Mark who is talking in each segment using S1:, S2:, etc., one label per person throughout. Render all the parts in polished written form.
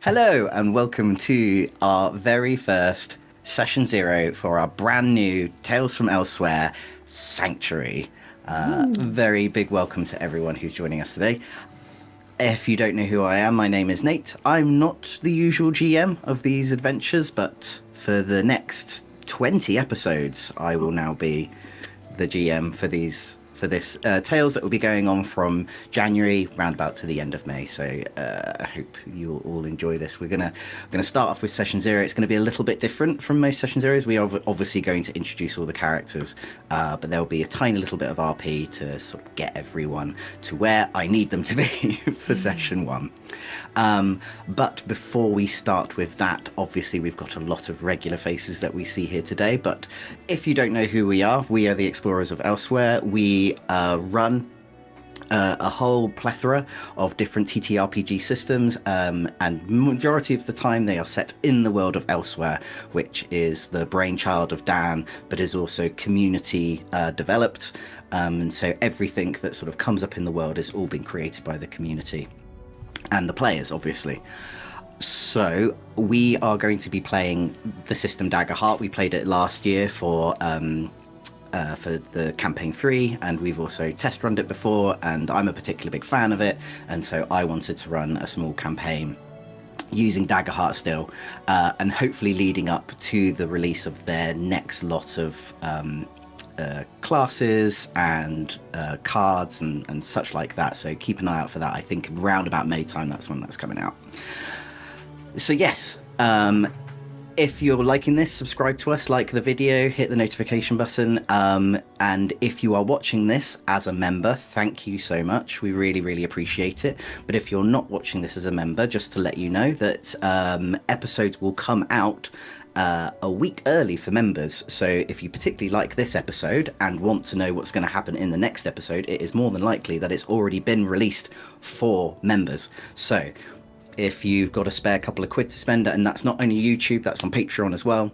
S1: Hello and welcome to our very first Session Zero for our brand new Tales from Elsewhere Sanctuary. Very big welcome to everyone who's joining us today. If you don't know who I am, my name is Nate. I'm not the usual GM of these adventures, but for the next 20 episodes, I will now be the GM for this tales that will be going on from January roundabout to the end of May. So I hope you'll all enjoy this. We're gonna start off with Session Zero. It's going to be a little bit different from most Session Zeros. We are obviously going to introduce all the characters, but there'll be a tiny little bit of RP to sort of get everyone to where I need them to be for Session 1. But before we start with that, obviously we've got a lot of regular faces that we see here today. But if you don't know who we are the Explorers of Elsewhere. We run a whole plethora of different TTRPG systems, and majority of the time they are set in the world of Elsewhere, which is the brainchild of Dan, but is also community developed. And so everything that sort of comes up in the world is all being created by the community and the players, obviously. So we are going to be playing the system Daggerheart. We played it last year for the campaign 3, and we've also test runned it before, and I'm a particular big fan of it, and so I wanted to run a small campaign using Daggerheart still, and hopefully leading up to the release of their next lot of classes and cards and such like that. So keep an eye out for that. I think around about May time, that's when that's coming out. So yes, if you're liking this, subscribe to us, like the video, hit the notification button, and if you are watching this as a member, thank you so much. We really, really appreciate it. But if you're not watching this as a member, just to let you know that episodes will come out a week early for members. So if you particularly like this episode and want to know what's going to happen in the next episode, it is more than likely that it's already been released for members. So if you've got a spare couple of quid to spend, and that's not only YouTube, that's on Patreon as well.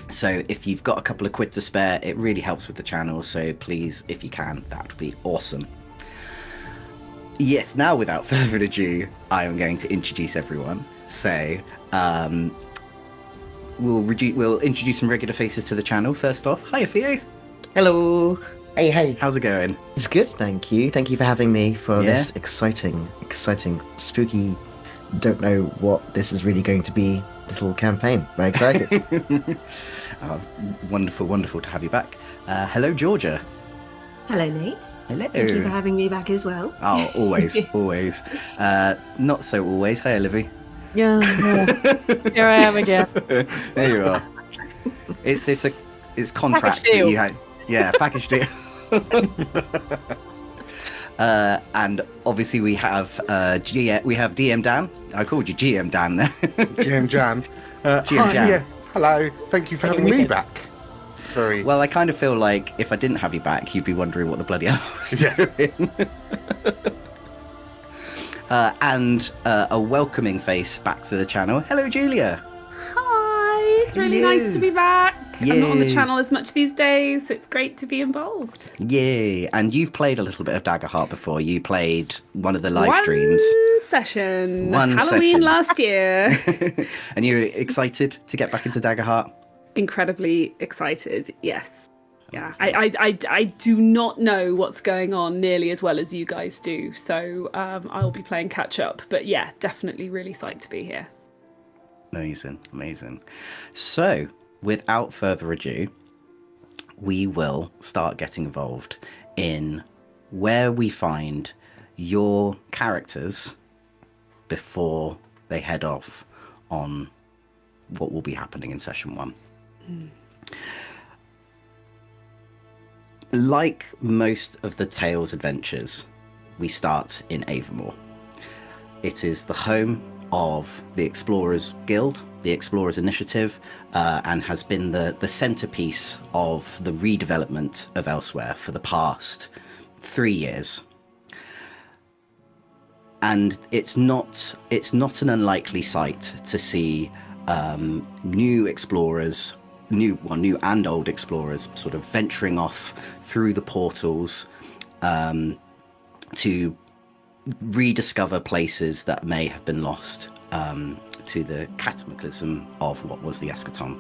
S1: So if you've got a couple of quid to spare, it really helps with the channel. So please, if you can, that would be awesome. Yes, now without further ado, I am going to introduce everyone. So we'll introduce some regular faces to the channel. First off, hiya Theo.
S2: Hello. Hey.
S1: How's it going?
S2: It's good, thank you. Thank you for having me for this exciting, spooky, don't know what this is really going to be little campaign. Very excited.
S1: Wonderful to have you back. Hello, Georgia.
S3: Hello, Nate.
S1: Hello.
S3: Thank you for having me back as well.
S1: Oh, always. Not so always. Hi, Olivia.
S4: Yeah. Here I am again.
S1: There you are. It's contract that you had. Yeah, package deal. And obviously we have DM Dan. I called you GM Dan there.
S5: GM Jan.
S1: GM Jan.
S5: Yeah. Hello. Thank you for having me back. Sorry.
S1: Well, I kind of feel like if I didn't have you back, you'd be wondering what the bloody hell I was doing. And a welcoming face back to the channel. Hello, Julia.
S4: Hi, it's really nice to be back.
S1: Yay.
S4: I'm not on the channel as much these days, so it's great to be involved.
S1: Yay. And you've played a little bit of Daggerheart before. You played one of the live streams.
S4: One Halloween last year.
S1: And you're excited to get back into Daggerheart?
S4: Incredibly excited, yes. Yeah, I do not know what's going on nearly as well as you guys do, so I'll be playing catch up. But yeah, definitely really psyched to be here.
S1: Amazing. So, without further ado, we will start getting involved in where we find your characters before they head off on what will be happening in Session 1. Like most of the Tales adventures, we start in Avonmore. It is the home of the Explorers Guild, the Explorers Initiative, and has been the centerpiece of the redevelopment of Elsewhere for the past 3 years. And it's not an unlikely sight to see new explorers, new and old explorers, sort of venturing off through the portals to rediscover places that may have been lost to the cataclysm of what was the eschaton.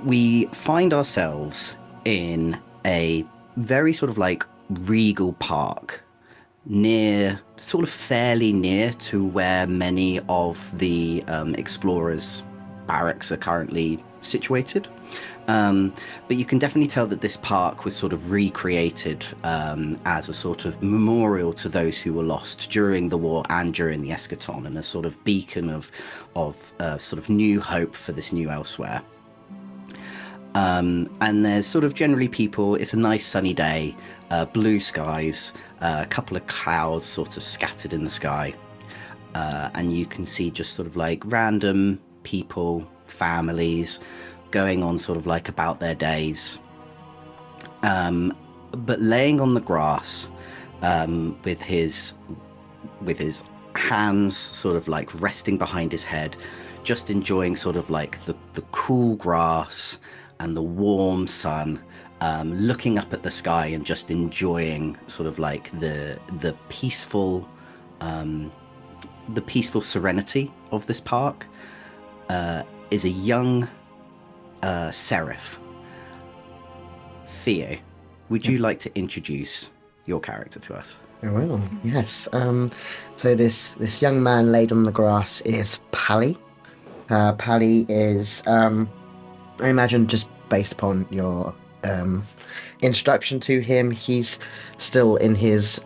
S1: We find ourselves in a very sort of like regal park, fairly near to where many of the explorers' barracks are currently situated. But you can definitely tell that this park was sort of recreated as a sort of memorial to those who were lost during the war and during the eschaton, and a sort of beacon of sort of new hope for this new elsewhere. And there's sort of generally people, it's a nice sunny day, blue skies, a couple of clouds sort of scattered in the sky. And you can see just sort of like random people, families, going on sort of like about their days. But laying on the grass with his hands sort of like resting behind his head, just enjoying sort of like the cool grass and the warm sun, looking up at the sky and just enjoying sort of like the peaceful serenity of this park, is a young seraph. Theo, would you like to introduce your character to us?
S2: I will, yes. So this young man laid on the grass is Pally. Pally is, I imagine, just based upon your introduction to him, he's still in his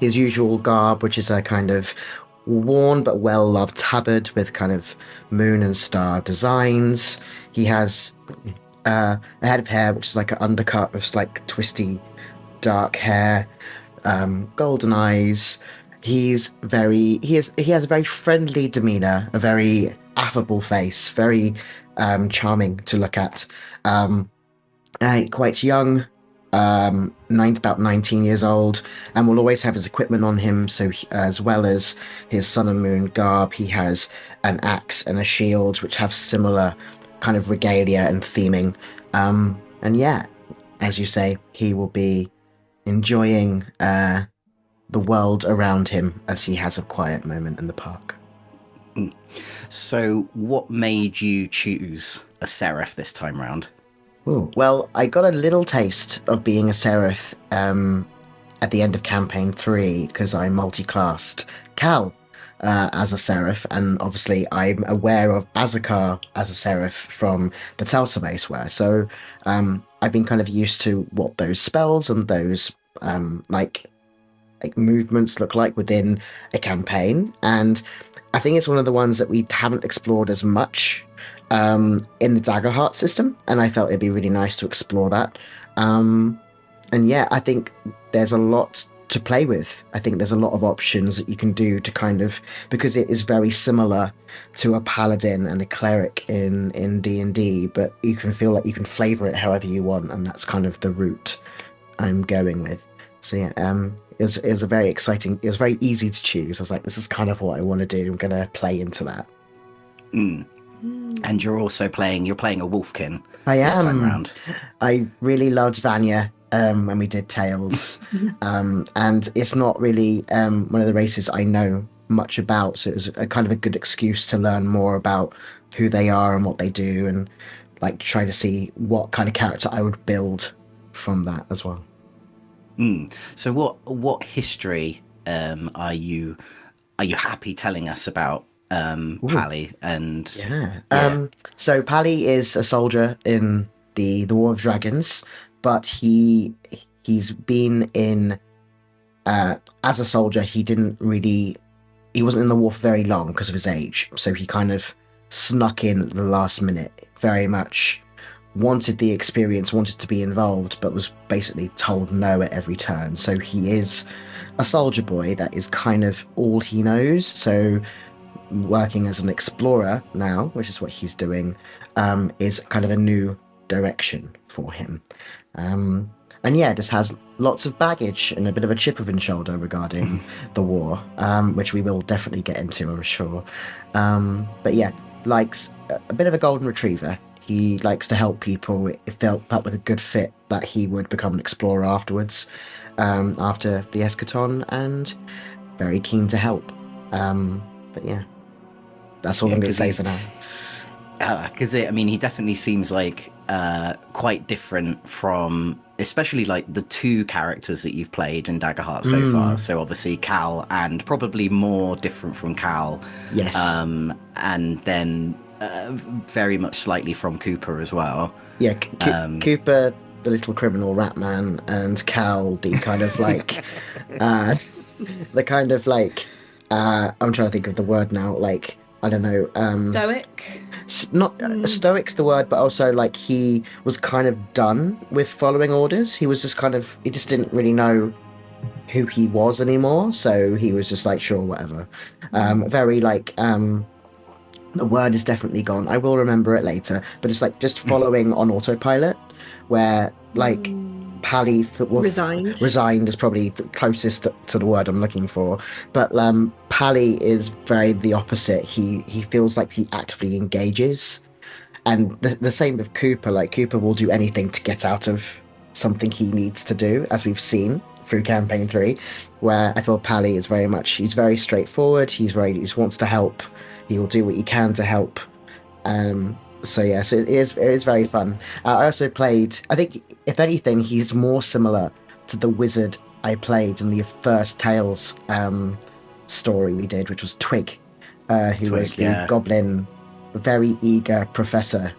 S2: usual garb, which is a kind of worn but well-loved tabard with kind of moon and star designs. He has a head of hair which is like an undercut of like twisty dark hair, golden eyes. He has a very friendly demeanor, a very affable face, very charming to look at. Quite young, about 19 years old, and will always have his equipment on him. So as well as his sun and moon garb, he has an axe and a shield, which have similar kind of regalia and theming. And yeah, as you say, he will be enjoying the world around him as he has a quiet moment in the park.
S1: So what made you choose a seraph this time round?
S2: Ooh, well, I got a little taste of being a seraph at the end of campaign 3 because I multi-classed Cal as a seraph, and obviously I'm aware of Azakar as a seraph from the Telsa baseware. So I've been kind of used to what those spells and those like movements look like within a campaign, and I think it's one of the ones that we haven't explored as much in the Daggerheart system, and I felt it'd be really nice to explore that. And yeah, I think there's a lot to play with. I think there's a lot of options that you can do to kind of, because it is very similar to a paladin and a cleric in D&D, but you can feel like you can flavor it however you want, and that's kind of the route I'm going with. So yeah, it was a very exciting, it was very easy to choose. I was like, this is kind of what I want to do. I'm going to play into that.
S1: And you're also playing a Wolfkin
S2: I
S1: this time
S2: am.
S1: round.
S2: I really loved Vanya when we did Tales. And it's not really one of the races I know much about. So it was a kind of a good excuse to learn more about who they are and what they do, and like try to see what kind of character I would build from that as well.
S1: So what history are you happy telling us about Pally? And
S2: So Pally is a soldier in the War of Dragons, but he's been in as a soldier. He wasn't in the war for very long because of his age, so he kind of snuck in at the last minute. Very much wanted the experience, wanted to be involved, but was basically told no at every turn. So he is a soldier boy. That is kind of all he knows. So working as an explorer now, which is what he's doing, is kind of a new direction for him. And yeah, just has lots of baggage and a bit of a chip of his shoulder regarding the war, which we will definitely get into, I'm sure. But yeah, likes a bit of a golden retriever. He likes to help people. It felt that was a good fit that he would become an explorer afterwards, after the eschaton, and very keen to help. But yeah, that's all I'm going to say for now.
S1: Because I mean, he definitely seems like quite different from, especially like the two characters that you've played in Daggerheart so far. So obviously Cal, and probably more different from Cal.
S2: Yes.
S1: And then very much slightly from Cooper as well.
S2: Yeah, Cooper, the little criminal rat man, and Cal, the kind of like, I'm trying to think of the word now. Like, I don't know.
S4: Stoic.
S2: Not stoic's the word, but also like he was kind of done with following orders. He was just he just didn't really know who he was anymore, so he was just like, sure, whatever. Very like the word is definitely gone. I will remember it later, but it's like just following on autopilot, where like Pally resigned is probably the closest to the word I'm looking for, but Pally is very the opposite. He feels like he actively engages, and the same with Cooper. Like Cooper will do anything to get out of something he needs to do, as we've seen through campaign 3, where I feel Pally is he's very straightforward. He just wants to help. He will do what he can to help. So it is very fun. I also played, I think, if anything, he's more similar to the wizard I played in the first Tales story we did, which was Twig, who was the goblin, very eager professor,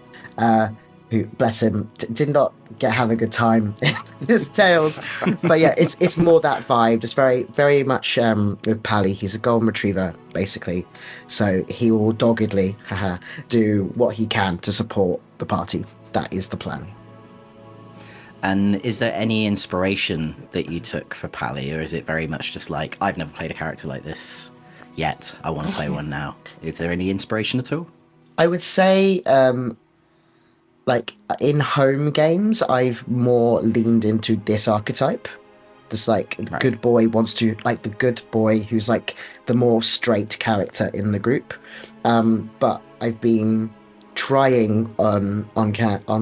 S2: who, bless him, did not have a good time in his Tales. But yeah, it's more that vibe, just very, very much with Pally. He's a golden retriever, basically. So he will doggedly do what he can to support the party. That is the plan.
S1: And is there any inspiration that you took for Pally, or is it very much just like, I've never played a character like this yet, I want to play one now? Is there any inspiration at all?
S2: I would say... like in home games, I've more leaned into this archetype. This like right. Good boy wants to, like the good boy who's like the more straight character in the group. But I've been trying on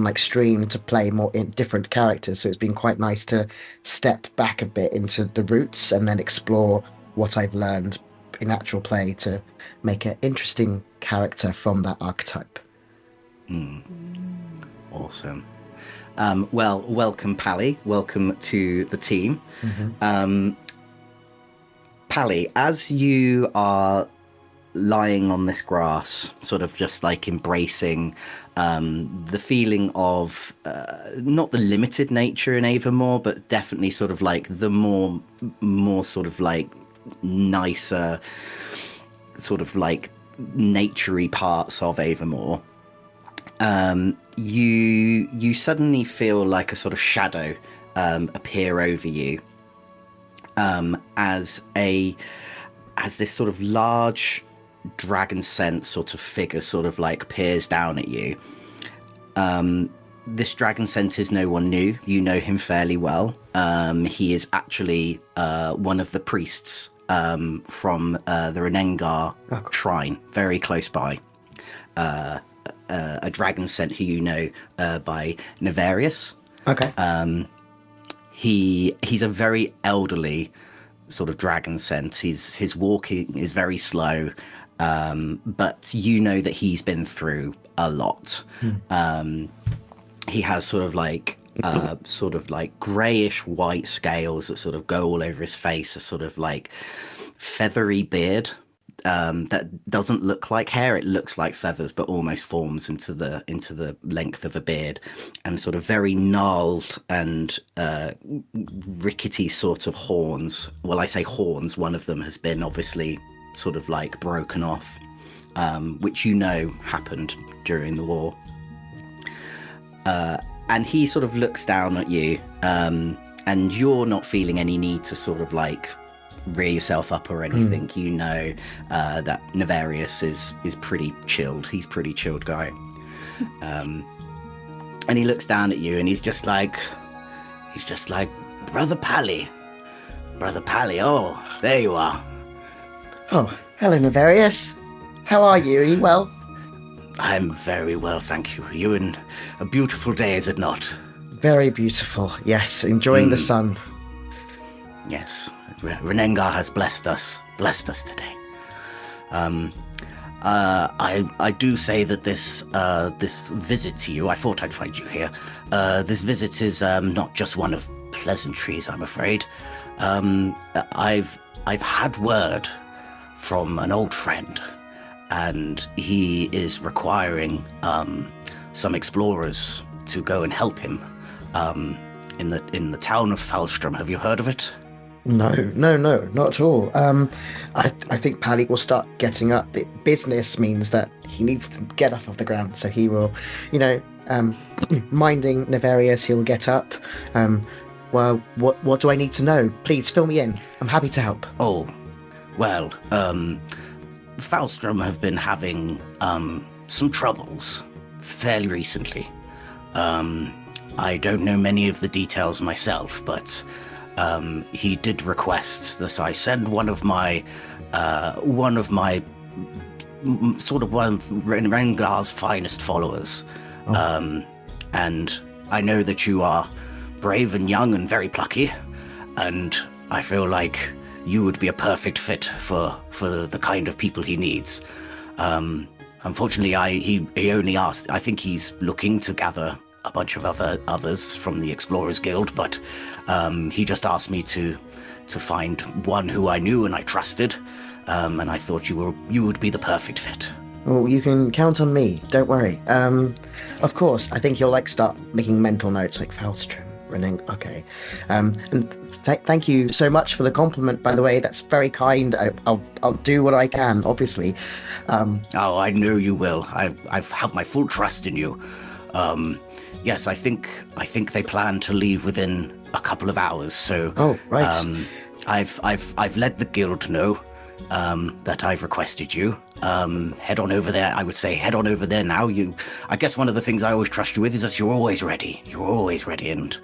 S2: like stream to play more in different characters, so it's been quite nice to step back a bit into the roots and then explore what I've learned in actual play to make an interesting character from that archetype.
S1: Awesome. Well, welcome, Pally. Welcome to the team. Pally, as you are lying on this grass, sort of just like embracing the feeling of not the limited nature in Avamore, but definitely sort of like the more sort of like nicer, sort of like naturey parts of Avamore. You suddenly feel like a sort of shadow appear over you as this sort of large dragon scent sort of figure sort of like peers down at you. This dragon scent is no one new. You know him fairly well. He is actually one of the priests from the Renengar shrine, very close by. A dragon scent who you know by Nevarius.
S2: Okay.
S1: He's a very elderly sort of dragon scent. His walking is very slow, but you know that he's been through a lot. He has sort of like grayish white scales that sort of go all over his face, a sort of like feathery beard. That doesn't look like hair. It looks like feathers, but almost forms into the length of a beard, and sort of very gnarled and rickety sort of horns. Well, I say horns. One of them has been obviously sort of like broken off, which you know happened during the war. And he sort of looks down at you, and you're not feeling any need to sort of like rear yourself up or anything. You know that Nevarius is pretty chilled. He's pretty chilled guy. And he looks down at you and he's just like, Brother Pally, oh, there you are.
S2: Oh, hello Nevarius. How are you? Are you well?
S1: I'm very well, thank you. You in a beautiful day, is it not?
S2: Very beautiful, yes. Enjoying the sun.
S1: Yes. Renengar has blessed us today. I do say that this visit to you, I thought I'd find you here. This visit is not just one of pleasantries, I'm afraid. I've had word from an old friend, and he is requiring some explorers to go and help him in the town of Foulstrum. Have you heard of it?
S2: No, not at all. I think Pally will start getting up. The business means that he needs to get off of the ground, so he will, minding Nefarious, he'll get up. Well, what do I need to know? Please fill me in. I'm happy to help.
S1: Oh, well, Foulstrum have been having some troubles fairly recently. I don't know many of the details myself, but he did request that I send one of Rengar's finest followers. And I know that you are brave and young and very plucky, and I feel like you would be a perfect fit for the kind of people he needs. Unfortunately, he only asked. I think he's looking to gather a bunch of others from the Explorers Guild, but he just asked me to find one who I knew and I trusted, and I thought you would be the perfect fit.
S2: Well, you can count on me. Don't worry. Of course, I think you'll start making mental notes like Foulstrum. Running. Okay. And thank you so much for the compliment, by the way. That's very kind. I'll do what I can, obviously.
S1: Oh, I know you will. I've had my full trust in you. Yes, I think they plan to leave within a couple of hours. So,
S2: oh, right.
S1: I've let the guild know that I've requested you. Head on over there. I would say head on over there now. I guess one of the things I always trust you with is that you're always ready. You're always ready, and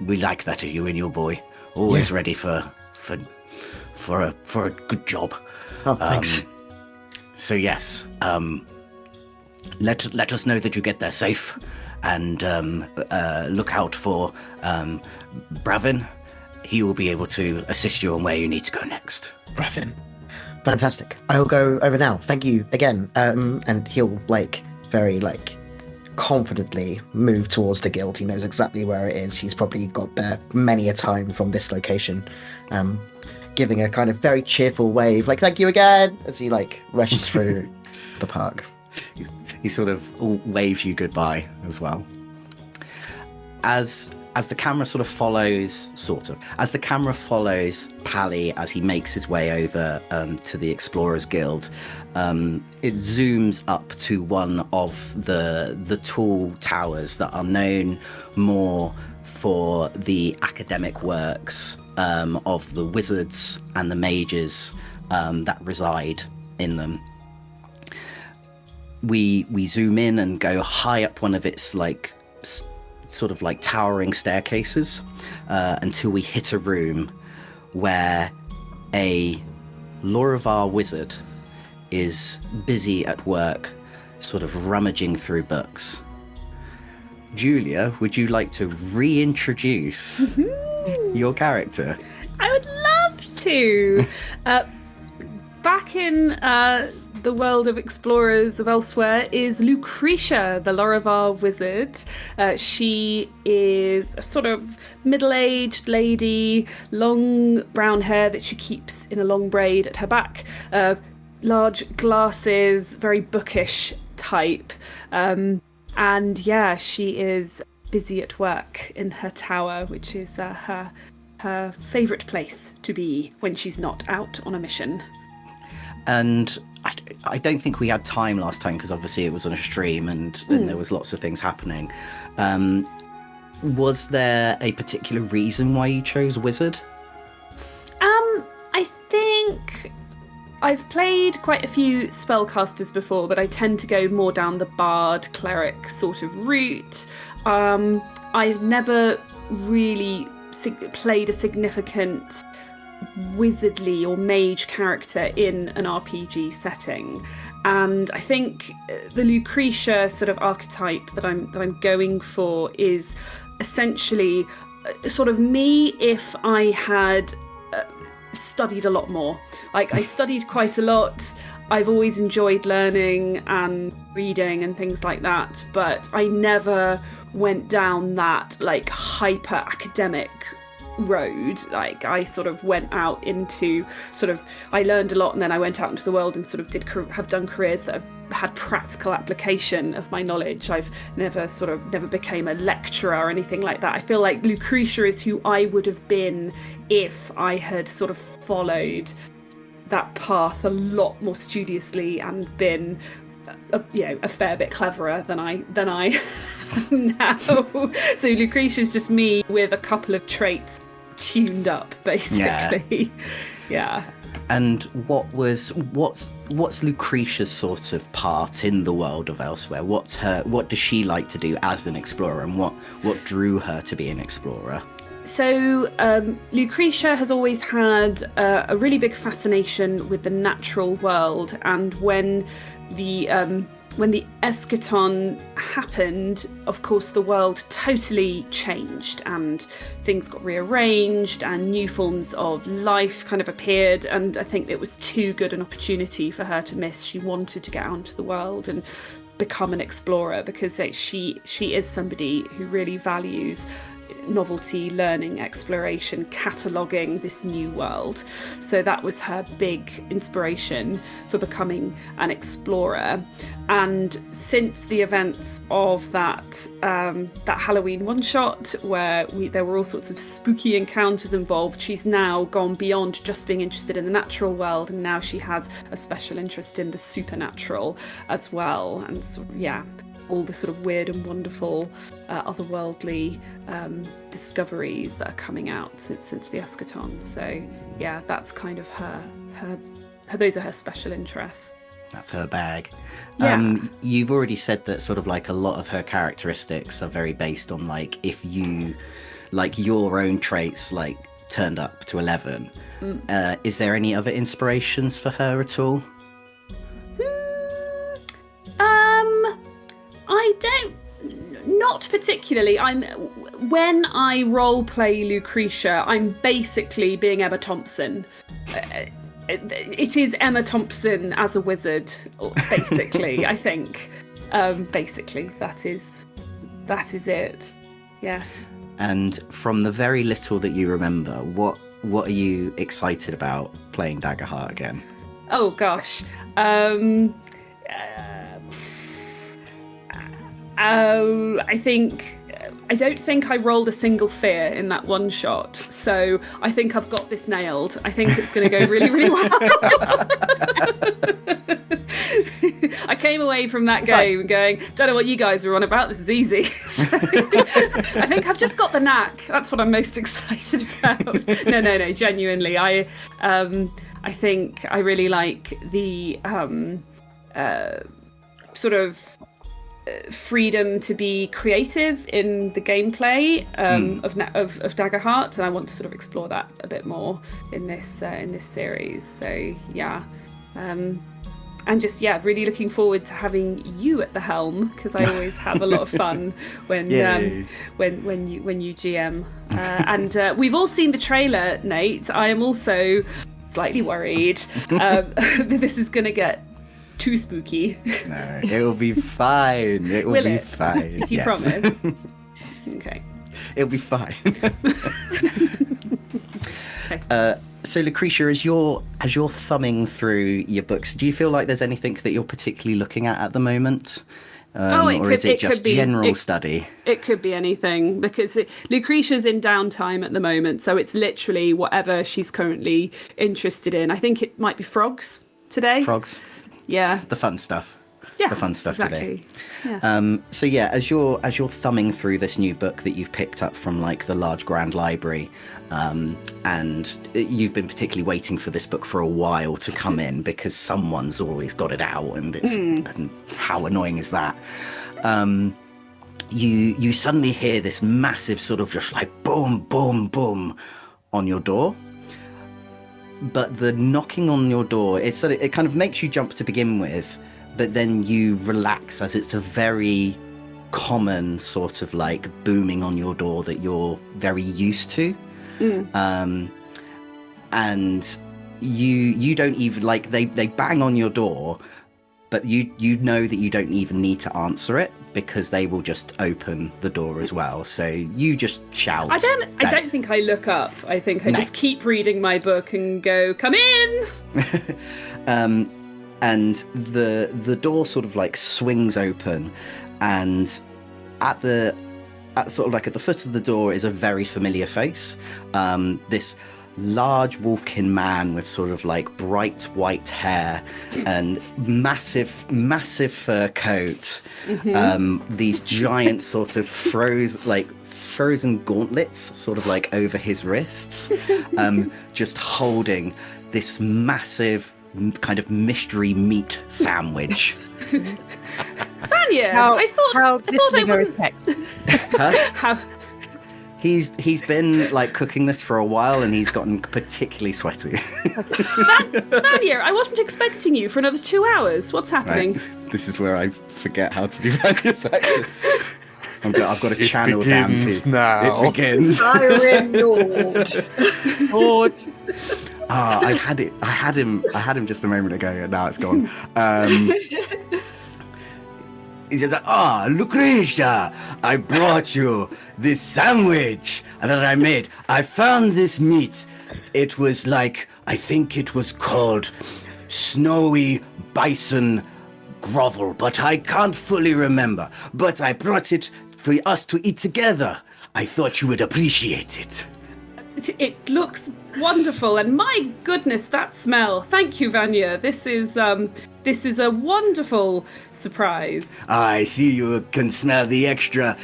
S1: we like that of you and your boy. Always ready for a good job.
S2: Oh, thanks.
S1: So yes, let us know that you get there safe, and look out for Bravin. He will be able to assist you on where you need to go next.
S2: Bravin. Fantastic. I'll go over now. Thank you again. And he'll very confidently move towards the guild. He knows exactly where it is. He's probably got there many a time from this location. Giving a kind of very cheerful wave, thank you again, as he rushes through the park.
S1: He sort of waves you goodbye as well. As the camera follows Pally as he makes his way over to the Explorers Guild, it zooms up to one of the tall towers that are known more for the academic works of the wizards and the mages that reside in them. We zoom in and go high up one of its towering staircases until we hit a room where a Lorivar wizard is busy at work, sort of rummaging through books. Julia, would you like to reintroduce your character?
S4: I would love to. Back in the world of Explorers of Elsewhere is Lucretia, the Lorivar wizard. She is a sort of middle-aged lady, long brown hair that she keeps in a long braid at her back, large glasses, very bookish type. And yeah, she is busy at work in her tower, which is her favourite place to be when she's not out on a mission.
S1: And I don't think we had time last time because obviously it was on a stream and there was lots of things happening. Was there a particular reason why you chose wizard?
S4: I think I've played quite a few spellcasters before, but I tend to go more down the bard cleric sort of route. I've never really played a significant wizardly or mage character in an RPG setting, and I think the Lucretia sort of archetype that I'm going for is essentially sort of me if I had studied a lot more. Like, I studied quite a lot. I've always enjoyed learning and reading and things like that, but I never went down that like hyper academic road. Like, I sort of went out into I learned a lot, and then I went out into the world and sort of have done careers that have had practical application of my knowledge. I've never became a lecturer or anything like that. I feel like Lucretia is who I would have been if I had sort of followed that path a lot more studiously and been a fair bit cleverer than I am now. So Lucretia's just me with a couple of traits tuned up, basically. Yeah.
S1: And what's Lucretia's sort of part in the world of Elsewhere? What does she like to do as an explorer, and what drew her to be an explorer?
S4: So Lucretia has always had a really big fascination with the natural world, and when the eschaton happened, of course the world totally changed and things got rearranged and new forms of life kind of appeared, and I think it was too good an opportunity for her to miss. She wanted to get out into the world and become an explorer, because she is somebody who really values novelty, learning, exploration, cataloguing this new world. So that was her big inspiration for becoming an explorer. And since the events of that Halloween one-shot, where there were all sorts of spooky encounters involved, she's now gone beyond just being interested in the natural world, and now she has a special interest in the supernatural as well. And so, all the sort of weird and wonderful otherworldly discoveries that are coming out since the eschaton. So that's kind of her those are her special interests.
S1: That's her bag.
S4: Yeah.
S1: You've already said that sort of like a lot of her characteristics are very based on like if you like your own traits like turned up to 11. Is there any other inspirations for her at all?
S4: Not particularly. When I role play Lucretia, I'm basically being Emma Thompson. It is Emma Thompson as a wizard, basically. I think. Basically, that is it. Yes.
S1: And from the very little that you remember, what are you excited about playing Daggerheart again?
S4: Oh gosh. I don't think I rolled a single fear in that one shot, so I think I've got this nailed. I think it's going to go really, really well. I came away from that game going, don't know what you guys are on about, this is easy. So, I think I've just got the knack. That's what I'm most excited about. No, genuinely. I think I really like the sort of freedom to be creative in the gameplay of Daggerheart, and I want to sort of explore that a bit more in this series. So and just really looking forward to having you at the helm, because I always have a lot of fun when you GM. And we've all seen the trailer, Nate. I am also slightly worried that this is going to get too spooky.
S1: No, it'll be fine. It will be fine.
S4: You promise? Okay.
S1: It'll be fine.
S4: Okay.
S1: So Lucretia, as you're thumbing through your books, do you feel like there's anything that you're particularly looking at the moment? Or is it just general study?
S4: It could be anything, because Lucretia's in downtime at the moment, so it's literally whatever she's currently interested in. I think it might be frogs today.
S1: Frogs.
S4: Yeah.
S1: The fun stuff.
S4: Yeah.
S1: The fun stuff
S4: exactly.
S1: today.
S4: Yeah.
S1: So as you're thumbing through this new book that you've picked up from like the large grand library, and you've been particularly waiting for this book for a while to come in because someone's always got it out, and it's and how annoying is that? You suddenly hear this massive sort of just like boom, boom, boom on your door. But the knocking on your door, it kind of makes you jump to begin with, but then you relax as it's a very common sort of like booming on your door that you're very used to. And and you don't even like they bang on your door, but you know that you don't even need to answer it because they will just open the door as well. So you just shout.
S4: I don't think I look up. I think I just keep reading my book and go, "Come in."
S1: And the door sort of like swings open, and at the foot of the door is a very familiar face. This large wolfkin man with sort of like bright white hair and massive fur coat. These giant sort of frozen gauntlets sort of like over his wrists, just holding this massive kind of mystery meat sandwich.
S4: Vanya, I thought I wasn't.
S1: Huh? He's been like cooking this for a while, and he's gotten particularly sweaty.
S4: Vanya, I wasn't expecting you for another 2 hours. What's happening?
S1: Right. This is where I forget how to do Vanya's accent. I've got a channel down.
S5: It begins now.
S1: It begins.
S3: Siren Lord.
S4: Lord.
S1: I had him just a moment ago, and now it's gone. He says, Lucretia, I brought you this sandwich that I made. I found this meat. It was like, I think it was called snowy bison grovel, but I can't fully remember. But I brought it for us to eat together. I thought you would appreciate it.
S4: It looks wonderful, and my goodness, that smell. Thank you, Vanya. This is a wonderful surprise.
S1: I see you can smell the extra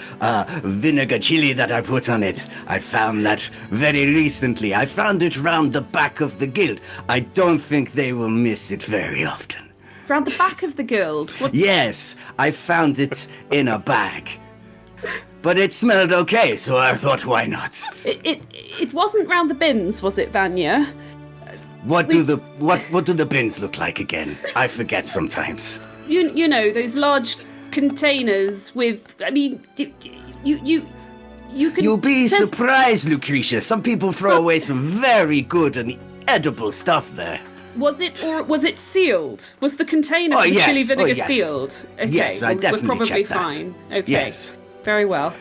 S1: vinegar chili that I put on it. I found that very recently. I found it round the back of the guild. I don't think they will miss it very often.
S4: Round the back of the guild? What?
S1: Yes, I found it in a bag. But it smelled okay, so I thought, why not?
S4: It wasn't round the bins, was it, Vanya?
S1: What do the bins look like again? I forget sometimes.
S4: You know, those large containers with. I mean, you can.
S1: You'll be surprised, Lucretia. Some people throw away some very good and edible stuff there.
S4: Was it sealed? Was the container for
S1: yes.
S4: chili vinegar
S1: yes.
S4: sealed? Okay,
S1: yes, I definitely
S4: we're probably
S1: checked that.
S4: fine. Okay,
S1: yes.
S4: Very well.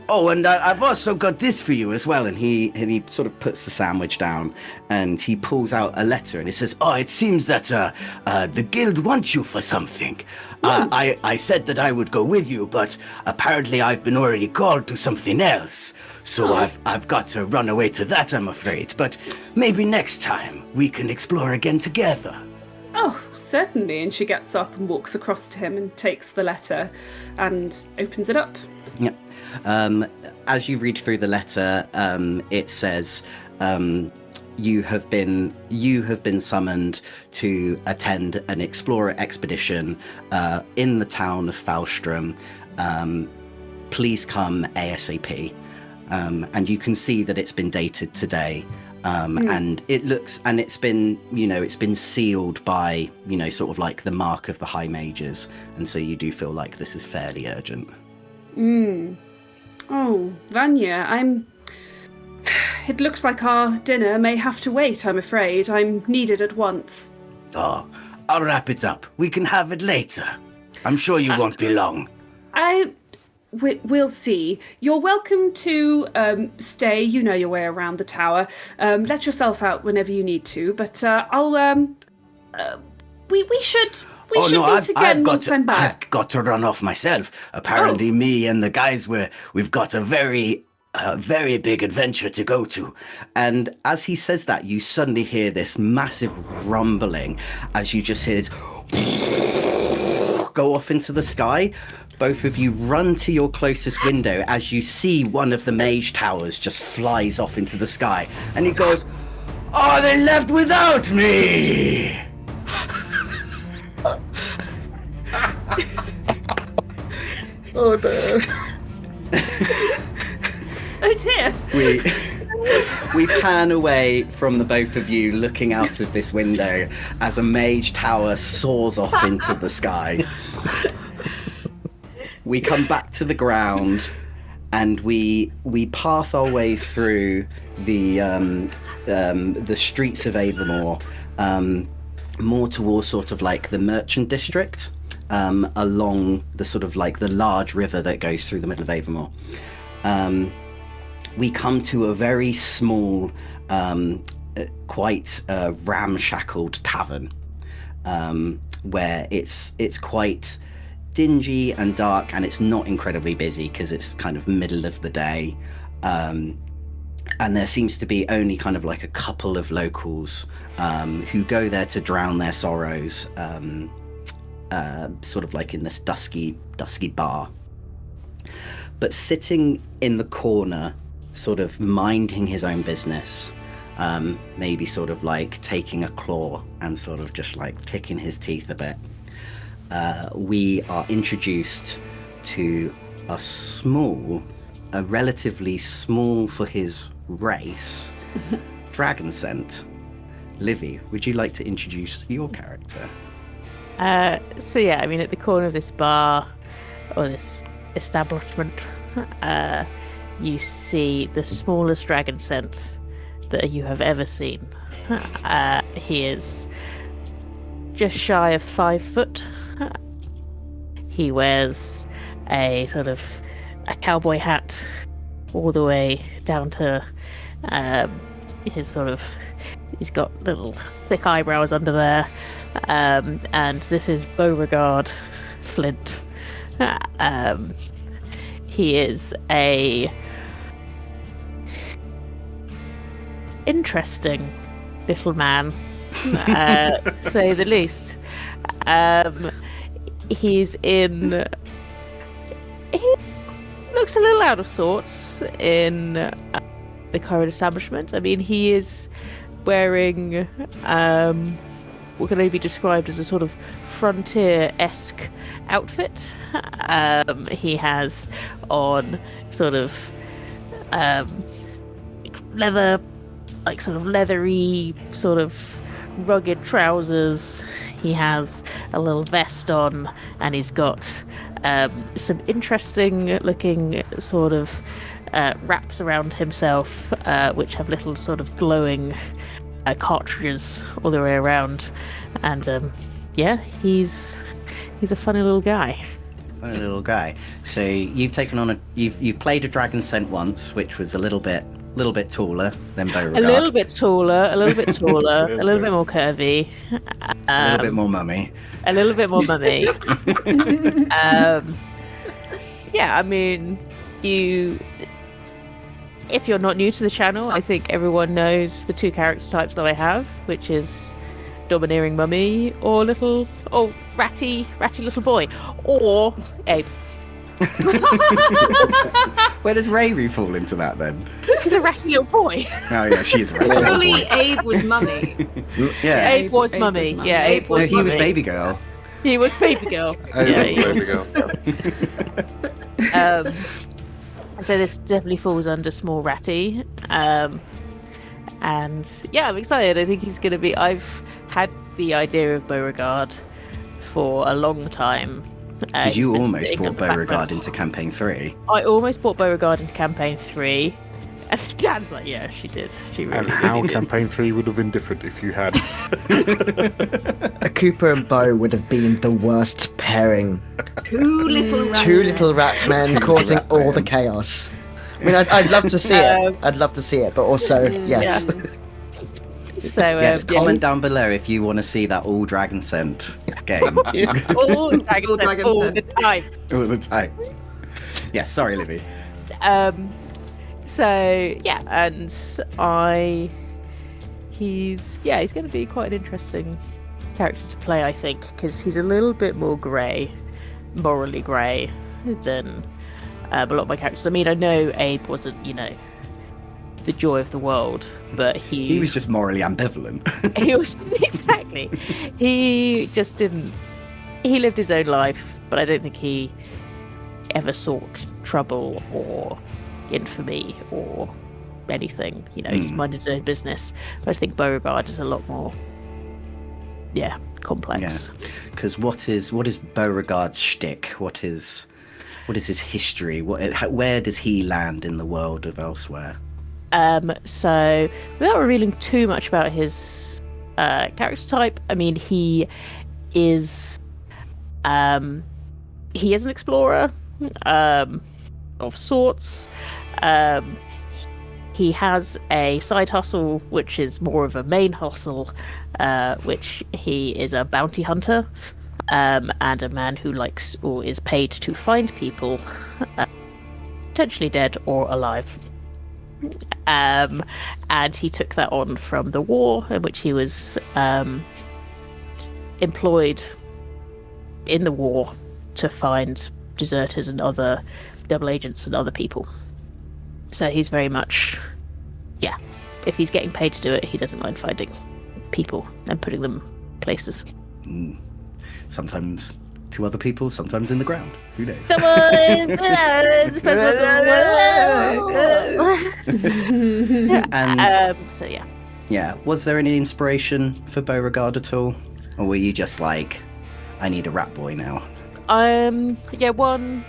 S1: Oh, and I've also got this for you as well. And he sort of puts the sandwich down, and he pulls out a letter, and it says, it seems that the guild wants you for something. I said that I would go with you, but apparently I've been already called to something else. So I've got to run away to that, I'm afraid. But maybe next time we can explore again together.
S4: Oh, certainly. And she gets up and walks across to him and takes the letter and opens it up.
S1: Yeah. As you read through the letter, it says you have been summoned to attend an explorer expedition in the town of Foulstrum. Please come ASAP. And you can see that it's been dated today. And it looks, and it's been sealed by, sort of like the mark of the High Mages. And so you do feel like this is fairly urgent.
S4: Oh, Vanya, it looks like our dinner may have to wait, I'm afraid. I'm needed at once.
S1: Oh, I'll wrap it up. We can have it later. I'm sure you won't be long.
S4: We'll see. You're welcome to stay. You know your way around the tower. Let yourself out whenever you need to. But we should meet again once I'm back.
S1: I've got to run off myself. Apparently, me and the guys we've got a very big adventure to go to. And as he says that, you suddenly hear this massive rumbling as you just hear it go off into the sky. Both of you run to your closest window as you see one of the mage towers just flies off into the sky. And he goes, "Oh, they left without me!"
S2: Oh no.
S4: Oh dear.
S1: We pan away from the both of you looking out of this window as a mage tower soars off into the sky. We come back to the ground and we path our way through the streets of Avamore, more towards sort of like the merchant district, along the sort of like the large river that goes through the middle of Avamore. We come to a very small, quite ramshackled tavern, where it's quite dingy and dark, and it's not incredibly busy because it's kind of middle of the day. And there seems to be only kind of like a couple of locals who go there to drown their sorrows, sort of like in this dusky bar. But sitting in the corner, sort of minding his own business, maybe sort of like taking a claw and sort of just like picking his teeth a bit, we are introduced to a relatively small for his race, dragon scent. Livy, would you like to introduce your character?
S6: So yeah, I mean, at the corner of this bar or this establishment, you see the smallest dragon scent that you have ever seen. He is just shy of 5 foot. He wears a sort of a cowboy hat all the way down to his sort of, he's got little thick eyebrows under there, and this is Beauregard Flint. He is a interesting little man, to say the least. He looks a little out of sorts in the current establishment. I mean, he is wearing what can only be described as a sort of frontier-esque outfit. He has on sort of leather, like sort of leathery, sort of rugged trousers. He has a little vest on, and he's got some interesting looking sort of wraps around himself, which have little sort of glowing cartridges all the way around. And yeah, he's a funny little guy.
S1: Funny little guy. So you've taken on you've played a dragon scent once, which was a little bit taller than Beauregard.
S6: A little bit taller, a little bit more curvy.
S1: A little bit more mummy.
S6: A little bit more mummy. Yeah, I mean, if you're not new to the channel, I think everyone knows the 2 character types that I have, which is domineering mummy or ratty little boy, or Abe.
S1: Where does Rayru fall into that then?
S6: He's a ratty little boy.
S1: Oh yeah, she is a ratty little
S3: Surely
S1: boy.
S3: Abe was mummy.
S1: Yeah.
S6: Abe was mummy. Yeah, Abe was
S1: No, he was
S6: mummy.
S1: baby girl.
S6: He was baby girl.
S5: There we go.
S6: So this definitely falls under small ratty. And yeah, I'm excited. I think he's going to be... I've had the idea of Beauregard for a long time.
S1: Because you almost brought Beauregard into campaign 3.
S6: I almost brought Beauregard into campaign 3. And Dan's like, yeah, she did. She really,
S5: And how
S6: really did.
S5: campaign 3 would have been different if you had.
S2: A Cooper and Bo would have been the worst pairing.
S3: 2 little rats.
S2: 2 little rat men
S1: Two
S2: causing
S1: rat
S2: all
S1: men.
S2: the chaos. I mean, I'd love to see it. I'd love to see it, but also, yes.
S6: So,
S1: Yes,
S6: yeah,
S1: comment down below if you want to see that all dragon scent game
S6: all dragon all the time.
S1: all the time. Yeah, sorry, Livy.
S6: So yeah, and he's going to be quite an interesting character to play, I think, because he's a little bit more morally grey than a lot of my characters. I mean, I know Abe wasn't, the joy of the world, but
S1: He was just morally ambivalent.
S6: he was exactly. He just didn't. He lived his own life, but I don't think he ever sought trouble or infamy or anything. He just minded his own business. But I think Beauregard is a lot more, complex.
S1: Because what is Beauregard's shtick? What is his history? Where does he land in the world of Elsewhere?
S6: So without revealing too much about his character type, I mean, he is an explorer of sorts. He has a side hustle, which is more of a main hustle, which he is a bounty hunter, and a man who likes or is paid to find people, potentially dead or alive. And he took that on from the war, in which he was employed in the war to find deserters and other double agents and other people. So he's very much, if he's getting paid to do it, he doesn't mind finding people and putting them places.
S1: Sometimes to other people, sometimes in the ground. Who knows? And yeah. Was there any inspiration for Beauregard at all, or were you just like, I need a rat boy now?
S6: One,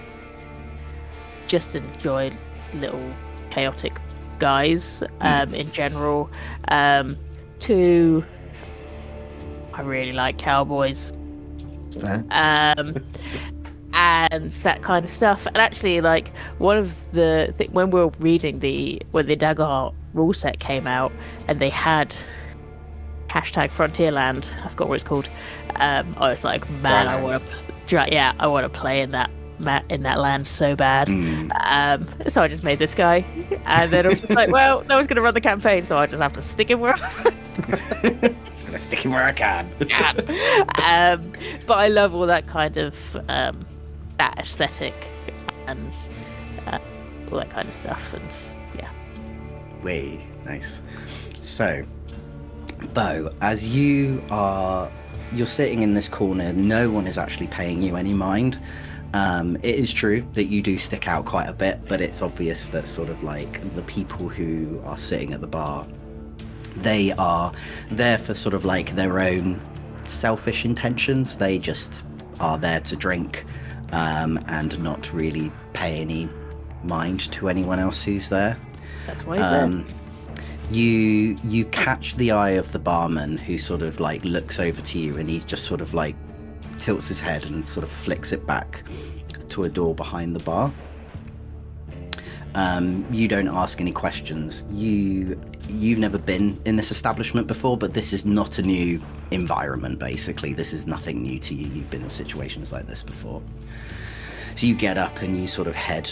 S6: just enjoy little chaotic guys in general. Two, I really like cowboys.
S2: Fair.
S6: And that kind of stuff. And actually, like, one of the when we were reading when the Daggerheart rule set came out, and they had #Frontierland, I forgot what it's called. I was like, man, I want to play in that land so bad. So I just made this guy, and then I was just like, well, no one's going to run the campaign, so I just have to stick him where
S1: Gonna stick him where I can.
S6: But I love all that kind of that aesthetic and all that kind of stuff, and
S1: Way nice. So, Bo, as you're sitting in this corner, no one is actually paying you any mind. It is true that you do stick out quite a bit, but it's obvious that sort of like the people who are sitting at the bar, they are there for sort of like their own selfish intentions. They just are there to drink and not really pay any mind to anyone else who's there.
S6: That's why he's there.
S1: You catch the eye of the barman, who sort of like looks over to you, and he just sort of like tilts his head and sort of flicks it back to a door behind the bar. You don't ask any questions. You've never been in this establishment before, but this is not a new environment, basically. This is nothing new to you. You've been in situations like this before. So you get up and you sort of head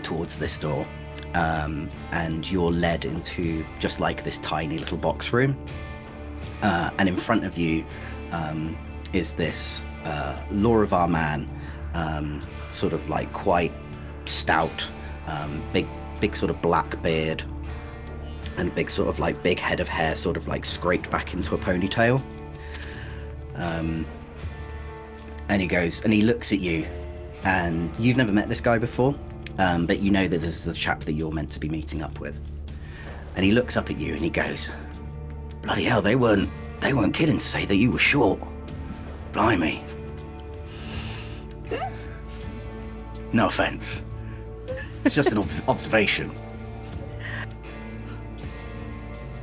S1: towards this door, and you're led into just like this tiny little box room. And in front of you is this Lorivar man, sort of like quite stout, big sort of black beard, and big sort of like big head of hair sort of like scraped back into a ponytail. And he goes and he looks at you, and you've never met this guy before, but you know that this is the chap that you're meant to be meeting up with. And he looks up at you and he goes, bloody hell, they weren't kidding to say that you were short. Blimey. No offense. It's just an observation.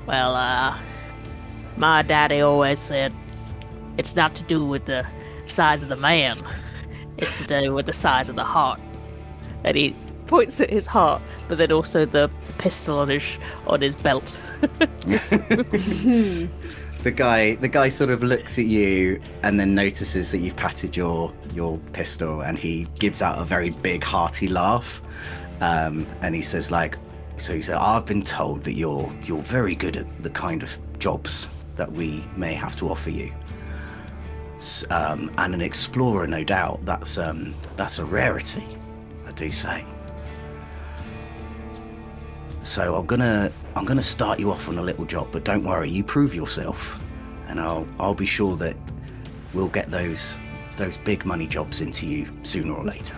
S6: Well, my daddy always said it's not to do with the size of the man, it's to do with the size of the heart. And he points at his heart, but then also the pistol on his belt.
S1: The guy sort of looks at you and then notices that you've patted your pistol, and he gives out a very big hearty laugh, and he says like, so he said, I've been told that you're very good at the kind of jobs that we may have to offer you, and an explorer, no doubt. That's a rarity, I do say. So I'm gonna start you off on a little job, but don't worry, you prove yourself, and I'll be sure that we'll get those big money jobs into you sooner or later.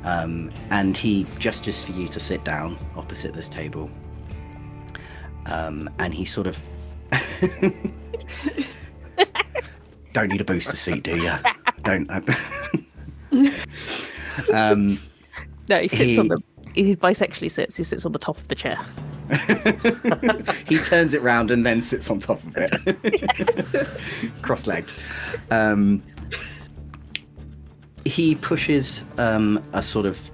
S1: And he gestures for you to sit down opposite this table, and he sort of don't need a booster seat, do you? Don't.
S6: No, he sits on the he bisexually sits. He sits on the top of the chair.
S1: He turns it round and then sits on top of it, cross-legged. He pushes a sort of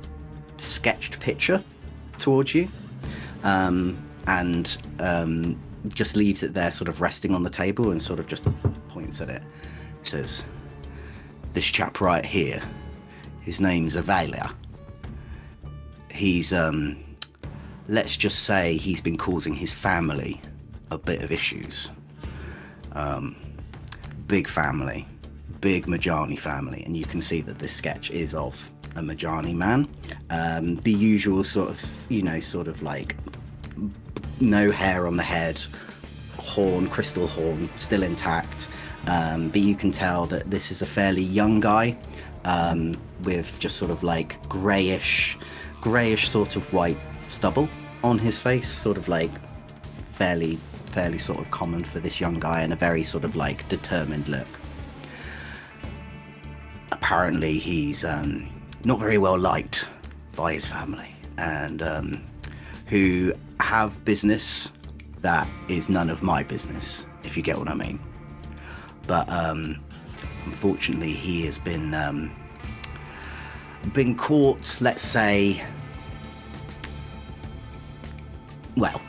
S1: sketched picture towards you, and just leaves it there, sort of resting on the table, and sort of just points at it. Says, "This chap right here, his name's Avalia. He's let's just say he's been causing his family a bit of issues. Big family, big Majani family," and you can see that this sketch is of a Majani man. The usual sort of like no hair on the head, crystal horn, still intact. But you can tell that this is a fairly young guy, with just sort of like greyish sort of white stubble on his face, sort of like fairly sort of common for this young guy, and a very sort of like determined look. Apparently he's not very well liked by his family, and who have business that is none of my business, if you get what I mean. But unfortunately he has been caught, let's say, well,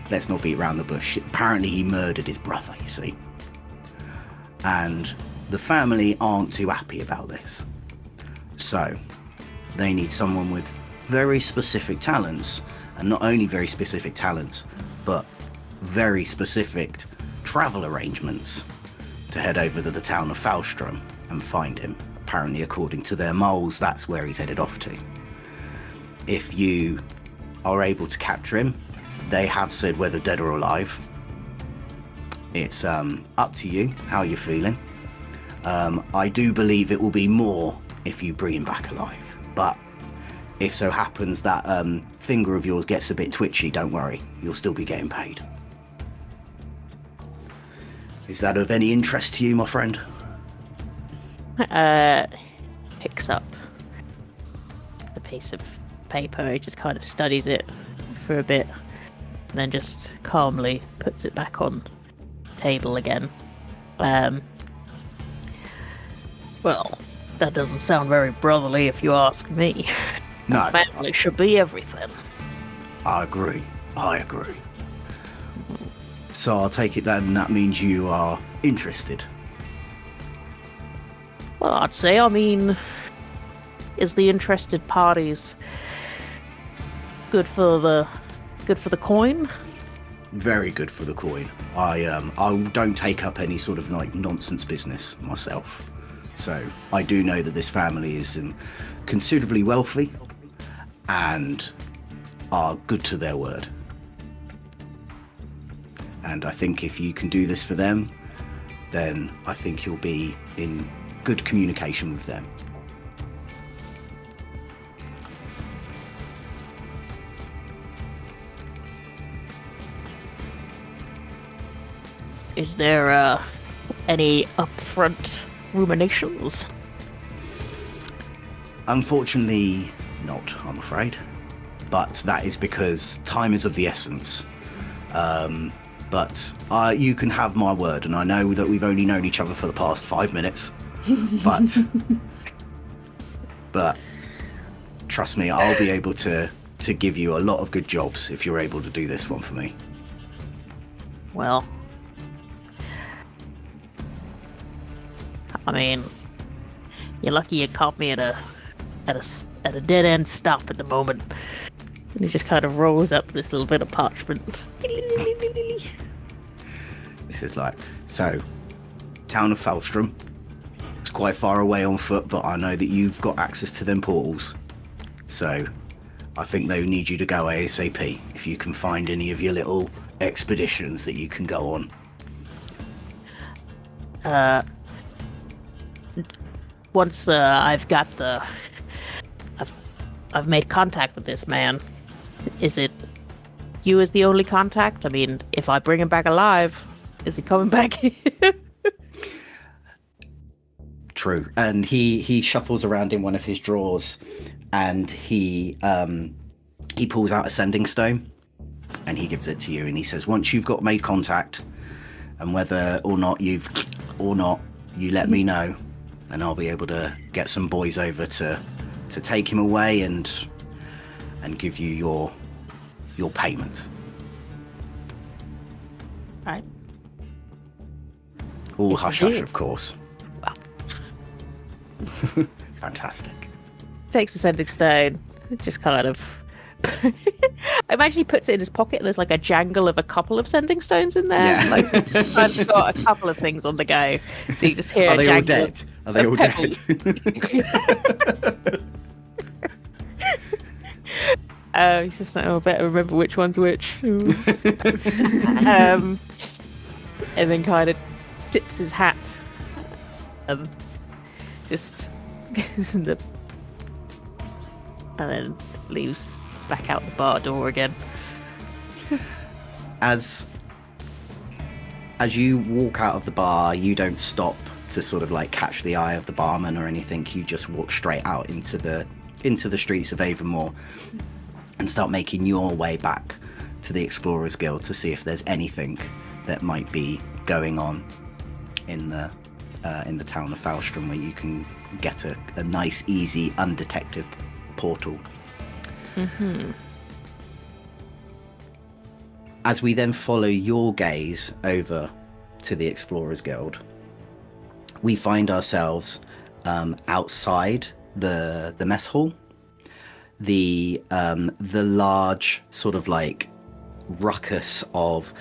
S1: let's not beat around the bush. Apparently he murdered his brother, you see. And the family aren't too happy about this. So they need someone with very specific talents, and not only very specific talents, but very specific travel arrangements to head over to the town of Foulstrum and find him. Apparently, according to their moles, that's where he's headed off to. If you are able to capture him, they have said whether dead or alive. It's up to you how you're feeling. I do believe it will be more if you bring him back alive. But if so happens that finger of yours gets a bit twitchy, don't worry, you'll still be getting paid. Is that of any interest to you, my friend?
S6: Picks up the piece of paper. He just kind of studies it for a bit, and then just calmly puts it back on the table again. Well, that doesn't sound very brotherly if you ask me.
S1: No.
S6: Family should be everything.
S1: I agree. So I'll take it then that means you are interested.
S6: Well, I'd say, is the interested parties good for the coin?
S1: Very good for the coin. I don't take up any sort of like nonsense business myself. So I do know that this family is considerably wealthy and are good to their word. And I think if you can do this for them, then I think you'll be in good communication with them.
S6: Is there any upfront ruminations?
S1: Unfortunately not, I'm afraid. But that is because time is of the essence. But you can have my word, and I know that we've only known each other for the past 5 minutes. But trust me, I'll be able to give you a lot of good jobs if you're able to do this one for me.
S6: Well, you're lucky you caught me at a dead end stop at the moment. And he just kind of rolls up this little bit of parchment.
S1: This is like, so, town of Foulstrum. It's quite far away on foot, but I know that you've got access to them portals. So, I think they need you to go ASAP, if you can find any of your little expeditions that you can go on.
S6: Once I've got I've made contact with this man. Is it you as the only contact? If I bring him back alive, is he coming back here?
S1: True. And he shuffles around in one of his drawers, and he he pulls out a sending stone and he gives it to you, and he says, once you've got made contact, and whether or not you let me know, and I'll be able to get some boys over to take him away and give you your payment.
S6: Right.
S1: All
S6: It's a
S1: hush hush,
S6: deal.
S1: of course.
S6: Wow.
S1: Fantastic.
S6: Takes the sending stone, just kind of. I imagine he puts it in his pocket. And there's like a jangle of a couple of sending stones in there.
S1: Yeah.
S6: Like I've got a couple of things on the go, so you just hear
S1: Are
S6: a
S1: they all
S6: jangle.
S1: dead? Are they
S6: of
S1: all
S6: pebbles.
S1: dead?
S6: He's just like, oh, I better remember which one's which. And then kind of tips his hat. Just gives him the, and then leaves back out the bar door again.
S1: As you walk out of the bar, you don't stop to sort of like catch the eye of the barman or anything. You just walk straight out into the streets of Avonmore and start making your way back to the Explorers Guild to see if there's anything that might be going on in the town of Foulstrum, where you can get a nice, easy, undetected portal.
S6: Mm-hmm.
S1: As we then follow your gaze over to the Explorers Guild, we find ourselves outside the mess hall. The large sort of like ruckus of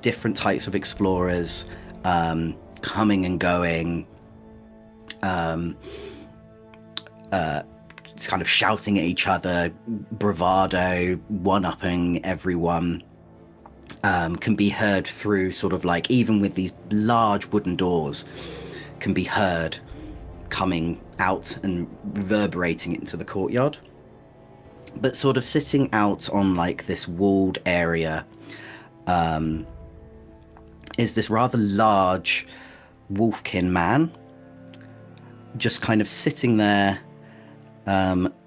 S1: different types of explorers coming and going, kind of shouting at each other, bravado, one-upping everyone, can be heard through sort of like, even with these large wooden doors, can be heard coming out and reverberating into the courtyard. But sort of sitting out on like this walled area is this rather large wolfkin man, just kind of sitting there,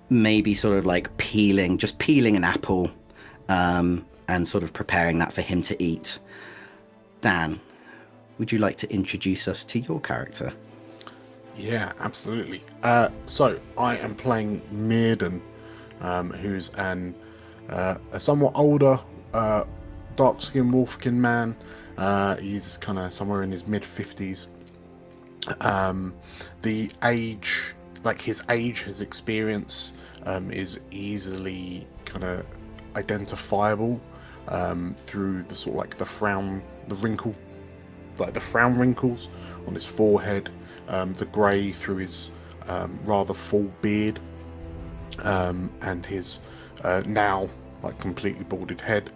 S1: maybe sort of like peeling an apple, and sort of preparing that for him to eat. Dan, would you like to introduce us to your character?
S5: Yeah, absolutely. So I am playing Mirden, who's a somewhat older, dark-skinned wolfkin man. He's kind of somewhere in his mid-50s. The age, like his age, his experience, is easily kind of identifiable through the sort of like the frown wrinkles on his forehead, the grey through his rather full beard, and his now like completely balded head.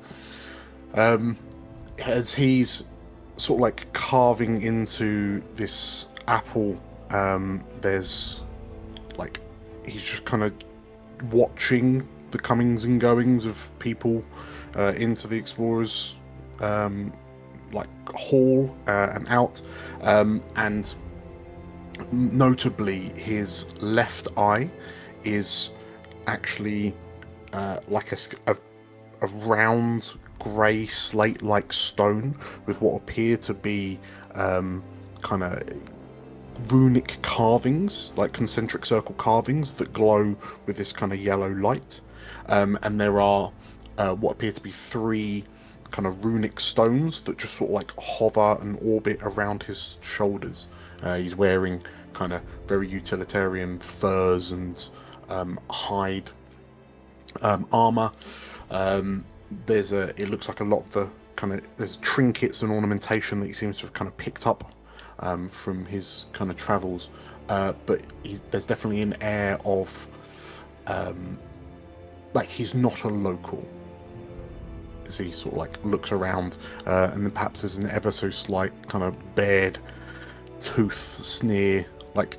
S5: As he's sort of like carving into this apple, there's like, he's just kind of watching the comings and goings of people into the explorers like hall and out, and notably his left eye is actually like a round grey slate-like stone with what appear to be kind of runic carvings, like concentric circle carvings that glow with this kind of yellow light, and there are what appear to be 3 kind of runic stones that just sort of like hover and orbit around his shoulders. He's wearing kind of very utilitarian furs and hide armor. It looks like a lot of the kind of, there's trinkets and ornamentation that he seems to have kind of picked up from his kind of travels, but there's definitely an air of like he's not a local, as he sort of like looks around, and then perhaps there's an ever so slight kind of bared tooth sneer, like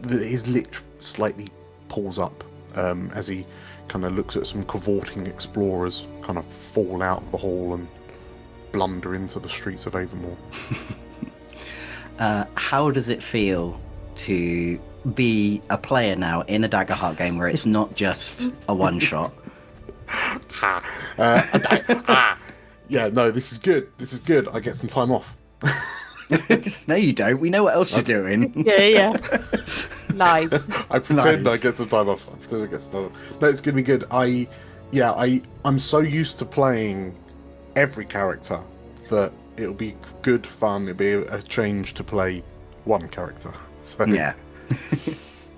S5: his lip slightly pulls up as he kind of looks at some cavorting explorers kind of fall out of the hall and blunder into the streets of Avonmore.
S1: How does it feel to be a player now in a Daggerheart game where it's not just a one-shot?
S5: Yeah, no, this is good. This is good. I get some time off.
S1: No, you don't. We know what else you're doing.
S6: Yeah. Lies.
S5: I pretend
S1: Nice.
S5: I get some time off. I pretend I get some time off. No, it's gonna be good. I'm so used to playing every character that it'll be good fun. It'll be a change to play one character. So
S1: Yeah.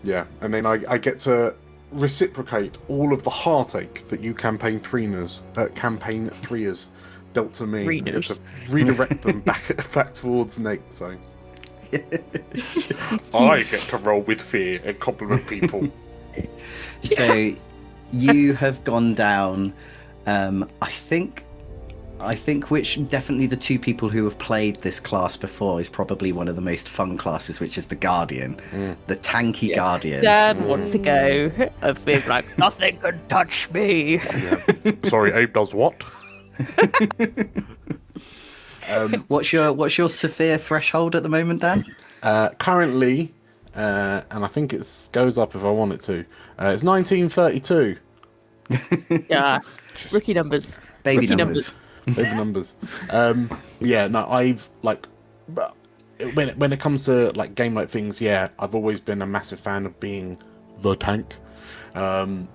S5: yeah, and then I get to reciprocate all of the heartache that you campaign threeers dealt to me. I get to redirect them back towards Nate. So I get to roll with fear and compliment people.
S1: So you have gone down. I think which definitely the two people who have played this class before is probably one of the most fun classes, which is the Guardian, the tanky Guardian.
S6: Dan wants to go of being like, nothing can touch me.
S5: Yeah. Sorry, Abe does what?
S1: What's your severe threshold at the moment, Dan?
S5: Currently, and I think it goes up if I want it to. It's 1932.
S6: Yeah. Rookie numbers.
S1: Baby
S6: Rookie
S1: numbers.
S5: Baby numbers. Yeah, no, I've like when it comes to like game like things, yeah, I've always been a massive fan of being the tank. And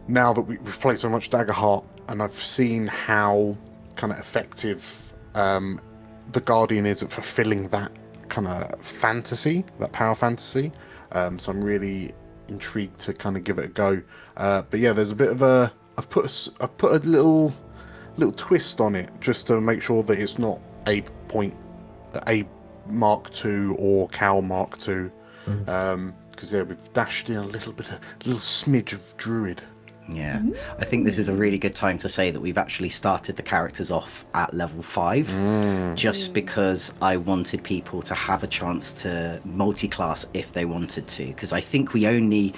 S5: now that we've played so much Daggerheart, and I've seen how kind of effective the Guardian is at fulfilling that kind of fantasy, that power fantasy. So I'm really intrigued to kind of give it a go. But yeah, there's a bit of a I've put a little twist on it just to make sure that it's not a Mark II or Cal Mark II. Because yeah, we've dashed in a little smidge of Druid.
S1: Yeah, I think this is a really good time to say that we've actually started the characters off at level 5, just because I wanted people to have a chance to multi-class if they wanted to, because I think we only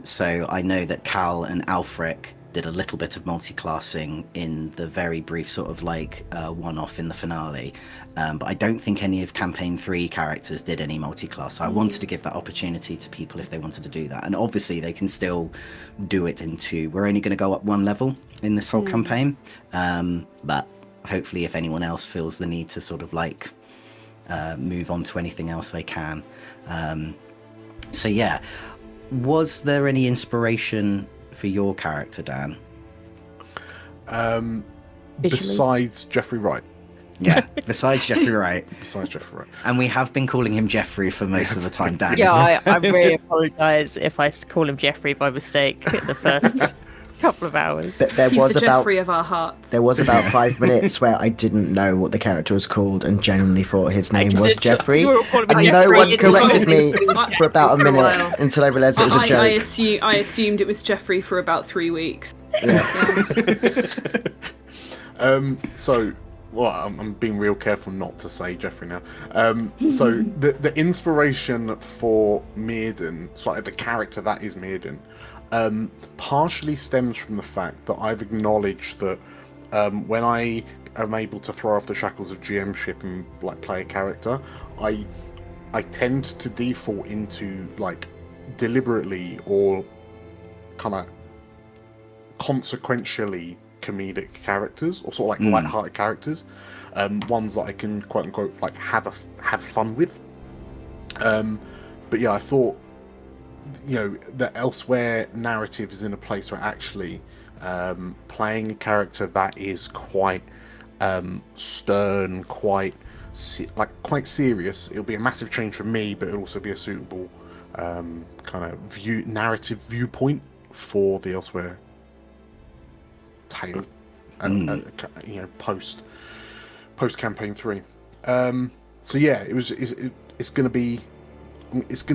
S1: so I know that Cal and Alfric did a little bit of multi-classing in the very brief sort of like one-off in the finale, but I don't think any of campaign 3 characters did any multi-class, so I wanted to give that opportunity to people if they wanted to do that. And obviously they can still do it in 2. We're only going to go up 1 level in this whole campaign, but hopefully if anyone else feels the need to sort of like move on to anything else, they can. So yeah, was there any inspiration for your character, Dan?
S5: Besides Jeffrey Wright.
S1: Yeah, besides Jeffrey Wright.
S5: Besides Jeffrey Wright.
S1: And we have been calling him Jeffrey for most of the time, Dan.
S6: Yeah, I really apologise if I call him Jeffrey by mistake in the first couple of hours.
S2: There
S4: He's
S2: was
S4: the
S2: about
S4: Jeffrey of our hearts.
S2: there was about 5 minutes where I didn't know what the character was called and genuinely thought his name was Jeffrey.
S6: We were calling him
S2: And no
S6: Jeffrey.
S2: one
S3: It
S2: corrected me
S3: was
S2: for about a
S3: for a
S2: minute
S3: while.
S2: until I realised it was a joke.
S4: I assumed it was Jeffrey for about 3 weeks.
S5: So, well, I'm being real careful not to say Jeffrey now. So the inspiration for Mirrodin, so like the character that is Mirrodin, partially stems from the fact that I've acknowledged that when I am able to throw off the shackles of GMship and like play a character, I tend to default into like deliberately or kind of consequentially comedic characters, or sort of like light-hearted characters, ones that I can quote unquote like have fun with. But yeah, I thought, you know, that Elsewhere narrative is in a place where actually playing a character that is quite stern, quite serious. It'll be a massive change for me, but it'll also be a suitable kind of narrative viewpoint for the Elsewhere tale, and you know, post campaign 3. So yeah, it's going to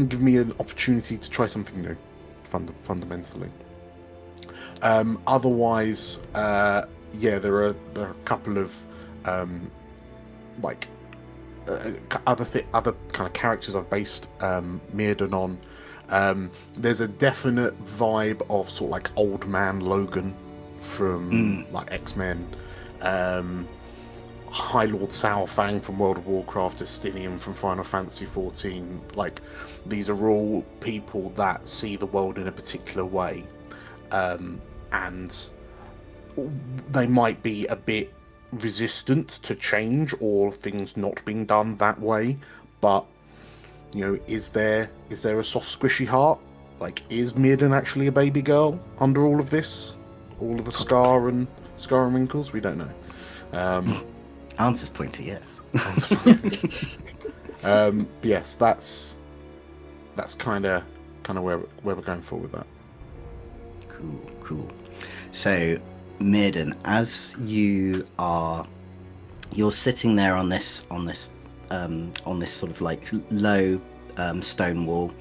S5: give me an opportunity to try something new, fundamentally. Otherwise, yeah, there are a couple of other kind of characters I've based Mirrodin on. There's a definite vibe of sort of like old man Logan from like X-Men, High Lord Saurfang from World of Warcraft, Justinian from Final Fantasy XIV. Like, these are all people that see the world in a particular way, and they might be a bit resistant to change or things not being done that way. But is there a soft, squishy heart? Like, is Mirden actually a baby girl under all of this, all of the scar and wrinkles? We don't know.
S1: Answer's pointy, yes.
S5: Yes, that's kind of where we're going for with that.
S1: Cool. So, Mirden, as you're sitting there on this sort of like low stone wall,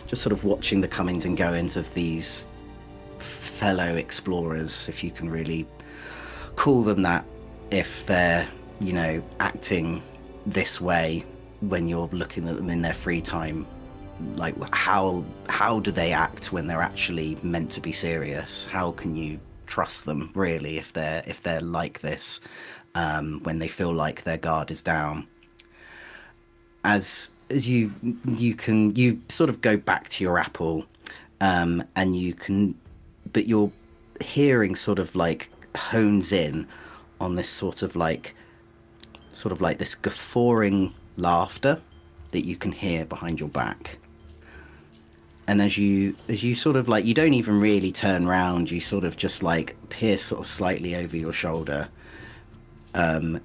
S1: just sort of watching the comings and goings of these fellow explorers, if you can really call them that, if they're acting this way when you're looking at them in their free time. Like, how do they act when they're actually meant to be serious? How can you trust them, really, if they're like this when they feel like their guard is down? As you sort of go back to your apple, and but your hearing sort of like hones in on this sort of like this guffawing laughter that you can hear behind your back. And as you sort of like, you don't even really turn round, you sort of just like peer sort of slightly over your shoulder.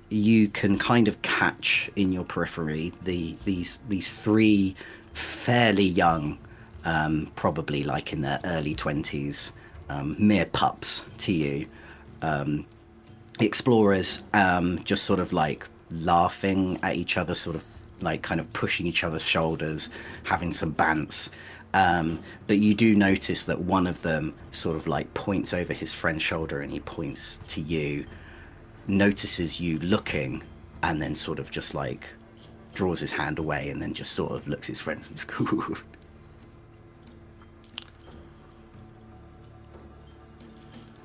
S1: You can kind of catch in your periphery these three fairly young, probably like in their early 20s, mere pups to you, explorers, just sort of like laughing at each other, sort of like kind of pushing each other's shoulders, having some bants. But you do notice that one of them sort of like points over his friend's shoulder and he points to you, notices you looking, and then sort of just like draws his hand away and then just sort of looks at his friends and just,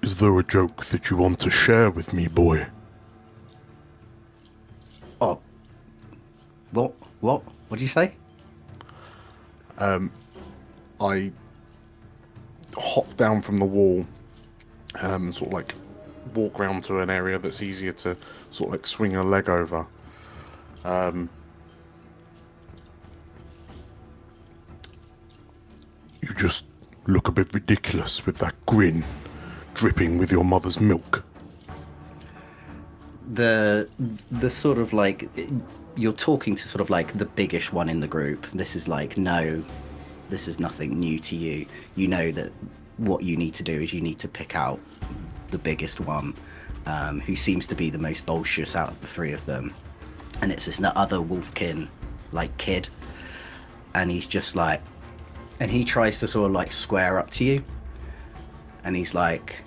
S7: Is there a joke that you want to share with me, boy?
S1: Oh, what did you say?
S5: I hop down from the wall, sort of like walk round to an area that's easier to sort of like swing a leg over.
S7: You just look a bit ridiculous with that grin, dripping with your mother's milk.
S1: The sort of like, you're talking to sort of like the biggish one in the group. This is like, no, this is nothing new to you. You know that what you need to do is you need to pick out the biggest one, who seems to be the most bolsheous out of the three of them. And it's this other wolfkin like kid, and he's just like, and he tries to sort of like square up to you, and he's like,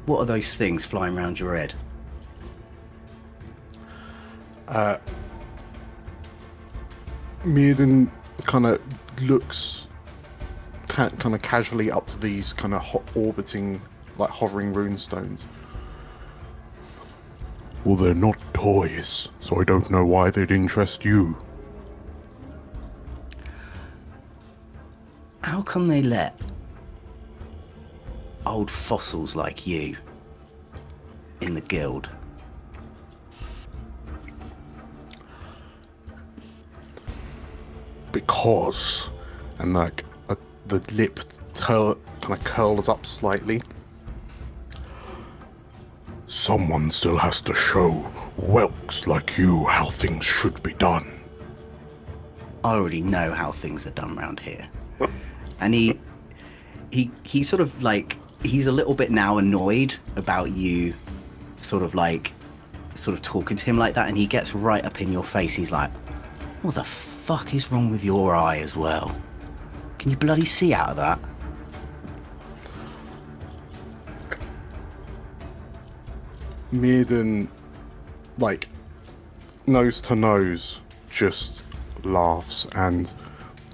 S1: what are those things flying around your head?
S5: Mirden kind of looks kind of casually up to these kind of orbiting, like hovering runestones.
S7: Well, they're not toys, so I don't know why they'd interest you.
S1: How come they let old fossils like you in the guild?
S5: Because, and like the lip kind of curls up slightly.
S7: Someone still has to show whelks like you how things should be done.
S1: I already know how things are done around here. And he sort of like, he's a little bit now annoyed about you sort of talking to him like that, and he gets right up in your face. He's like, what the fuck is wrong with your eye as well? Can you bloody see out of that?
S5: Mirden, like, nose to nose, just laughs and,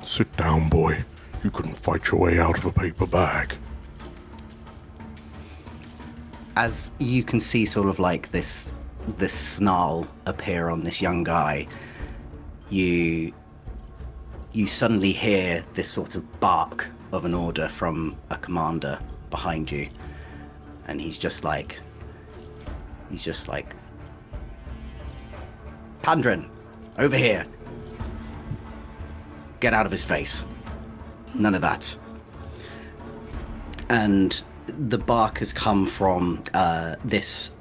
S7: Sit down, boy. You couldn't fight your way out of a paper bag.
S1: As you can see sort of like this snarl appear on this young guy, you suddenly hear this sort of bark of an order from a commander behind you, and he's just like, Pandren, over here. Get out of his face. None of that. And the bark has come from this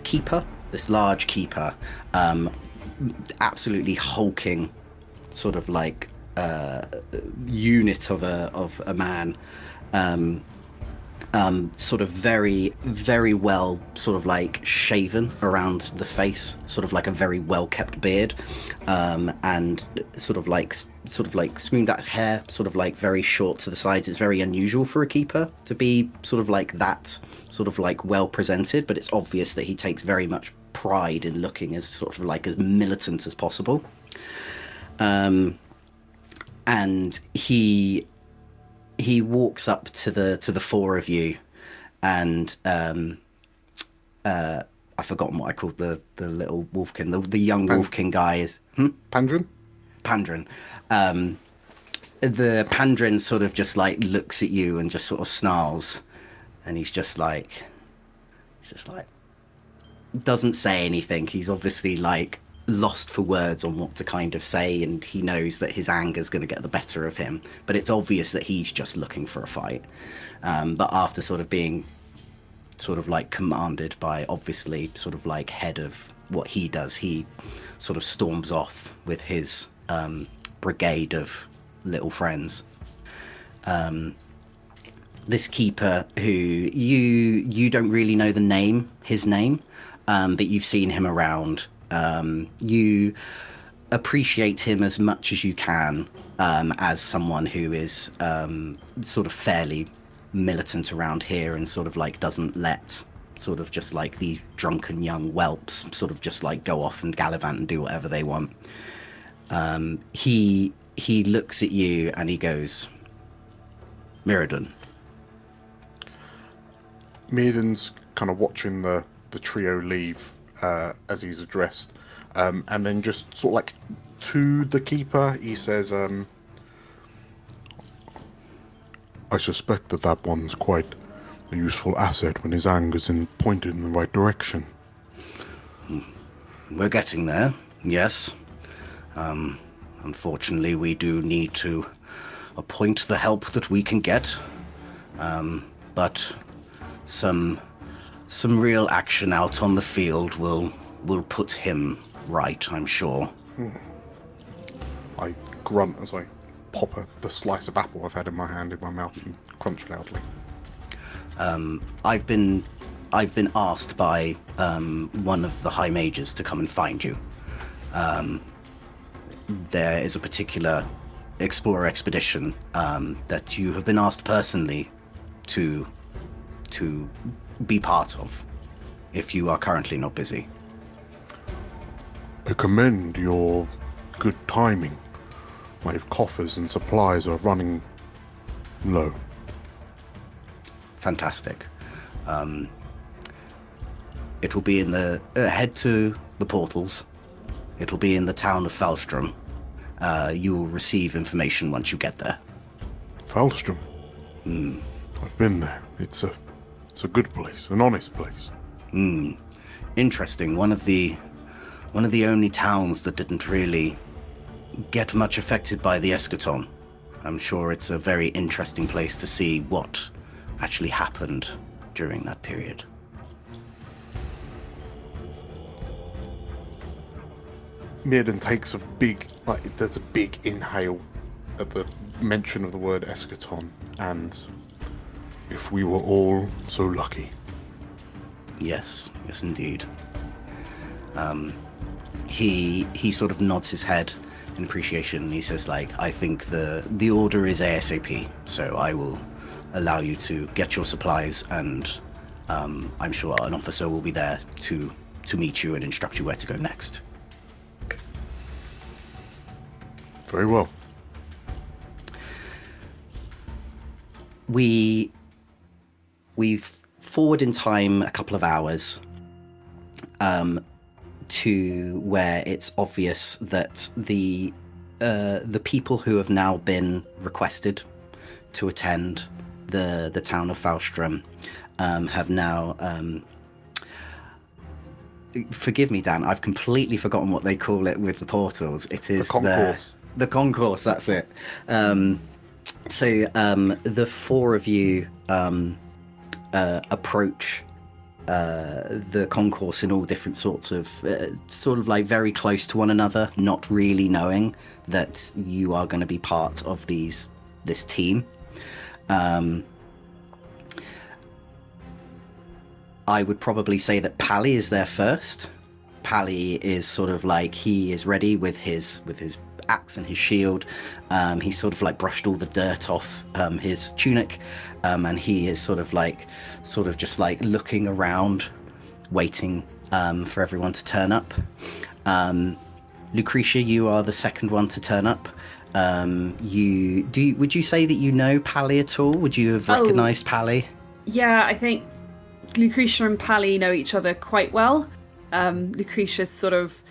S1: keeper, this large keeper, absolutely hulking, sort of like unit of a man, sort of very, very well sort of like shaven around the face, sort of like a very well kept beard, and sort of like screamed out hair, sort of like very short to the sides. It's very unusual for a keeper to be sort of like that, sort of like well presented, but it's obvious that he takes very much pride in looking as sort of like as militant as possible. And he walks up to the four of you, and I've forgotten what I called the little wolfkin, the young wolfkin guy is
S5: Pandren.
S1: The Pandren sort of just like looks at you and just sort of snarls, and he's just like doesn't say anything. He's obviously like lost for words on what to kind of say, and he knows that his anger's going to get the better of him, but it's obvious that he's just looking for a fight. But after sort of being sort of like commanded by obviously sort of like head of what he does, he sort of storms off with his brigade of little friends. This keeper, who you don't really know his name, but you've seen him around. You appreciate him as much as you can, as someone who is sort of fairly militant around here, and sort of like doesn't let sort of just like these drunken young whelps sort of just like go off and gallivant and do whatever they want. He looks at you and he goes, Mirrodin.
S5: Mirrodin's kind of watching the trio leave as he's addressed, and then just sort of like to the keeper, he says,
S7: I suspect that one's quite a useful asset when his anger's pointed in the right direction.
S1: We're getting there, yes. Unfortunately, we do need to appoint the help that we can get, but some real action out on the field will put him right, I'm sure.
S5: I grunt as I pop the slice of apple I've had in my hand in my mouth and crunch loudly.
S1: I've been asked by one of the high mages to come and find you. There is a particular explorer expedition that you have been asked personally to be part of, if you are currently not busy.
S7: I commend your good timing. My coffers and supplies are running low.
S1: Fantastic. It will be in the head to the portals. It will be in the town of Foulstrum. You will receive information once you get there.
S7: Foulstrum? I've been there. It's a good place, an honest place.
S1: Interesting. One of the only towns that didn't really get much affected by the eschaton. I'm sure it's a very interesting place to see what actually happened during that period.
S5: Mirrodin takes there's a big inhale at the mention of the word eschaton, and
S7: if we were all so lucky.
S1: Yes indeed. He sort of nods his head in appreciation, and he says, like, I think the order is ASAP, so I will allow you to get your supplies, and I'm sure an officer will be there to meet you and instruct you where to go next.
S7: Very well.
S1: We forward in time a couple of hours to where it's obvious that the people who have now been requested to attend the town of Foulstrum have now. Forgive me, Dan. I've completely forgotten what they call it with the portals. It is
S5: The concourse.
S1: The concourse. That's it. So the four of you approach the concourse in all different sorts of sort of like very close to one another, not really knowing that you are going to be part of this team. I would probably say that Pally is there first. Pally is sort of like, he is ready with his axe and his shield. He's sort of like brushed all the dirt off his tunic, and he is sort of just like looking around, waiting for everyone to turn up. Lucretia, you are the second one to turn up. Would you say that you know Pally at all? Would you have recognized Pally?
S4: Yeah, I think Lucretia and Pally know each other quite well. Lucretia's sort of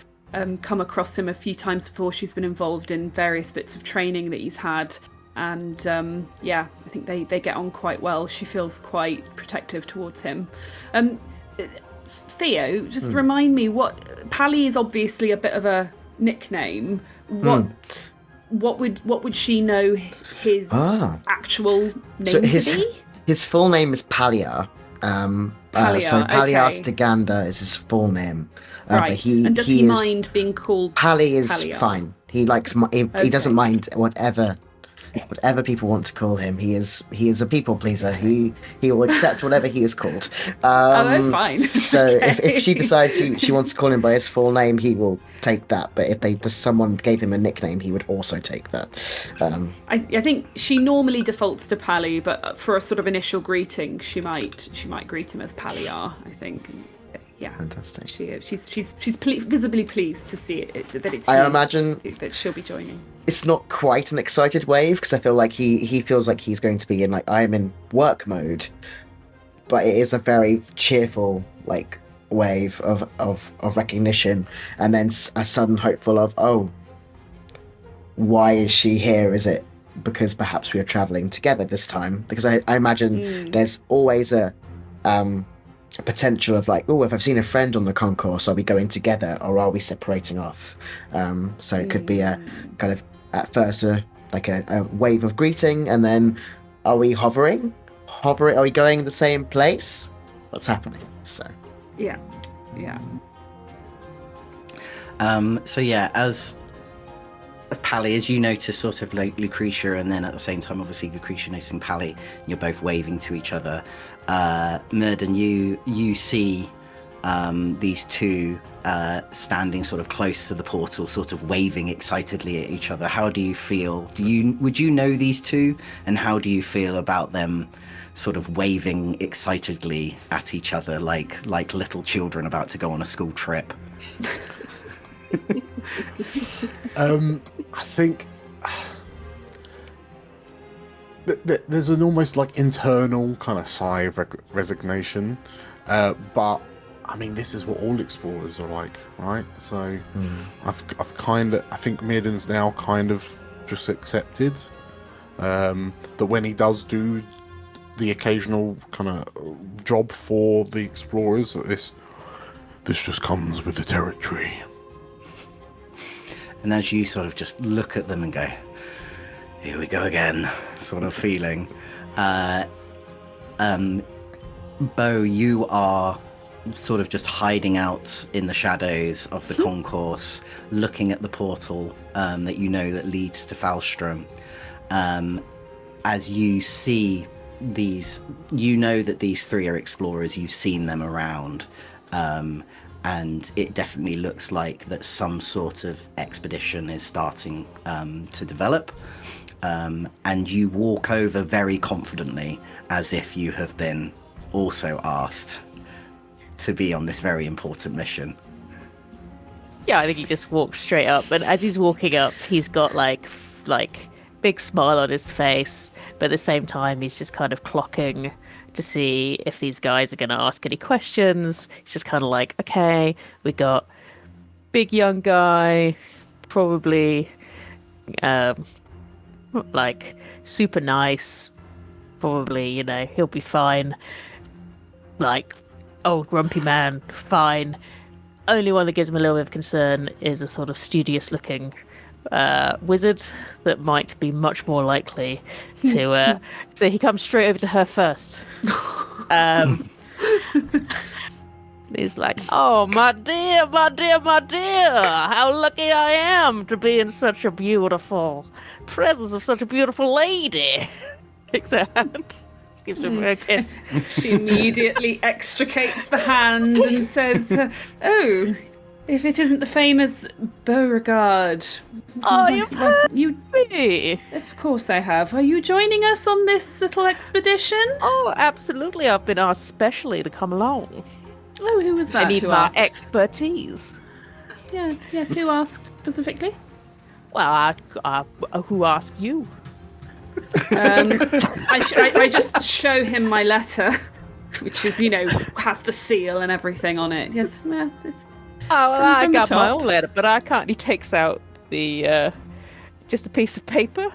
S4: come across him a few times before. She's been involved in various bits of training that he's had, and I think they get on quite well. She feels quite protective towards him. Theo, just remind me, what Pally is obviously a bit of a nickname. What would she know his actual name to be?
S2: His full name is Palia. So Paliastiganda is his full name.
S4: Right.
S2: But he,
S4: and does he mind being called
S2: Pally is
S4: Palia?
S2: fine. He likes he doesn't mind whatever people want to call him. He is a people pleaser. He will accept whatever he is called.
S4: Fine.
S2: So if she decides she wants to call him by his full name, he will take that. But if someone gave him a nickname, he would also take that.
S4: I think she normally defaults to Pally, but for a sort of initial greeting, she might greet him as Paliar, I think. Yeah,
S2: fantastic.
S4: She's visibly pleased to see that it's.
S2: I imagine
S4: that she'll be joining.
S2: It's not quite an excited wave, because I feel like he feels like he's going to be in, like, I am in work mode, but it is a very cheerful, like, wave of recognition, and then a sudden hopeful of, oh, why is she here? Is it because perhaps we are traveling together this time? Because I imagine there's always a potential of, like, oh, if I've seen a friend on the concourse, are we going together or are we separating off? So it could be a kind of, at first, a wave of greeting, and then are we hovering? Are we going in the same place? What's happening? So
S4: yeah.
S1: As Pally, as you notice sort of like Lucretia, and then at the same time, obviously Lucretia noticing Pally, you're both waving to each other. Murden, you see these two standing sort of close to the portal, sort of waving excitedly at each other. How do you feel? Would you know these two, and how do you feel about them sort of waving excitedly at each other like little children about to go on a school trip?
S5: I think there's an almost like internal kind of sigh of resignation, but I mean, this is what all explorers are like, right? So I've kind of, I think Mirden's now kind of just accepted that when he does do the occasional kind of job for the explorers, that this just comes with the territory.
S1: And as you sort of just look at them and go, here we go again, sort of feeling. Bo, you are sort of just hiding out in the shadows of the concourse, looking at the portal that you know that leads to Foulstrum. As you see these, you know that these three are explorers, you've seen them around. And it definitely looks like that some sort of expedition is starting to develop. And you walk over very confidently, as if you have been also asked to be on this very important mission.
S6: Yeah, I think he just walks straight up, and as he's walking up, he's got like big smile on his face, but at the same time, he's just kind of clocking to see if these guys are going to ask any questions. He's just kind of like, okay, we got big young guy, probably like super nice, probably, he'll be fine. Like, old grumpy man, fine. Only one that gives him a little bit of concern is a sort of studious-looking wizard that might be much more likely to. So he comes straight over to her first. He's like, "Oh, my dear, my dear, my dear! How lucky I am to be in such a beautiful presence of such a beautiful lady." Kicks her hand. Gives her a kiss.
S4: She immediately extricates the hand and says, "Oh, if it isn't the famous Beauregard."
S6: Oh, you've heard me!
S4: Of course I have. Are you joining us on this little expedition?
S6: Oh, absolutely. I've been asked specially to come along.
S4: Oh, who was that?
S6: I need
S4: who
S6: my
S4: asked?
S6: Expertise.
S4: Yes. Who asked specifically?
S6: Well, who asked you?
S4: I just show him my letter, which is, has the seal and everything on it. Yes, it's
S6: I
S4: from the
S6: got my
S4: top.
S6: own letter, but I can't. He takes out the just a piece of paper.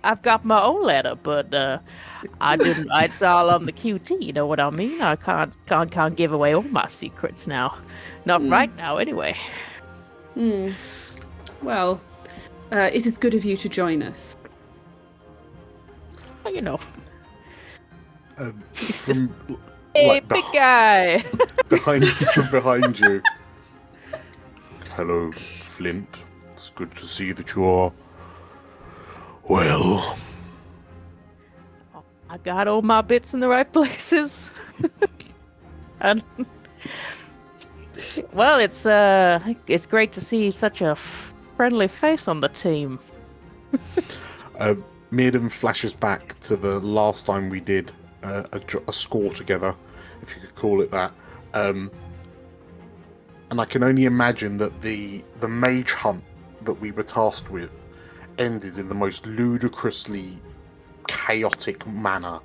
S6: I've got my own letter, but I didn't. It's all on the QT. You know what I mean? I can't give away all my secrets now. Not right now, anyway.
S4: Well, it is good of you to join us.
S6: Well,
S5: From,
S6: hey,
S5: like,
S6: big guy.
S5: behind you. Hello, Flint. It's good to see that you are well.
S6: I got all my bits in the right places. And well, it's great to see such a friendly face on the team.
S5: Mirden flashes back to the last time we did a score together, if you could call it that. And I can only imagine that the mage hunt that we were tasked with ended in the most ludicrously chaotic manner,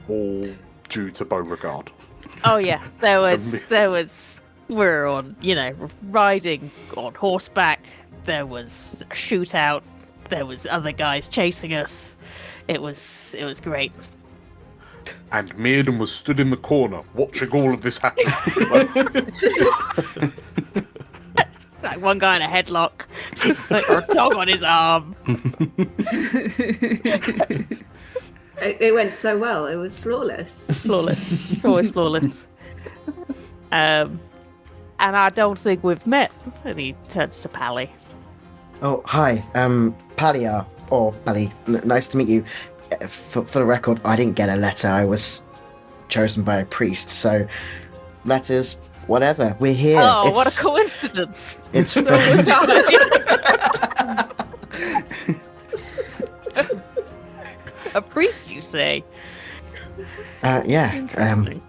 S5: all due to Beauregard.
S6: Oh yeah, there was we're on, riding on horseback. There was a shootout. There was other guys chasing us. It was great.
S5: And Mirden was stood in the corner watching all of this happen.
S6: Like one guy in a headlock, just like or a dog on his arm.
S3: It went so well. It was flawless.
S6: Flawless, always flawless. And I don't think we've met. And he turns to Pally.
S2: Oh, hi. Palia, or Pally, nice to meet you. For the record, I didn't get a letter. I was chosen by a priest, so letters, whatever. We're here.
S6: Oh, what a coincidence!
S2: It's
S6: So was I. A priest, you say?
S2: yeah.
S6: Interesting.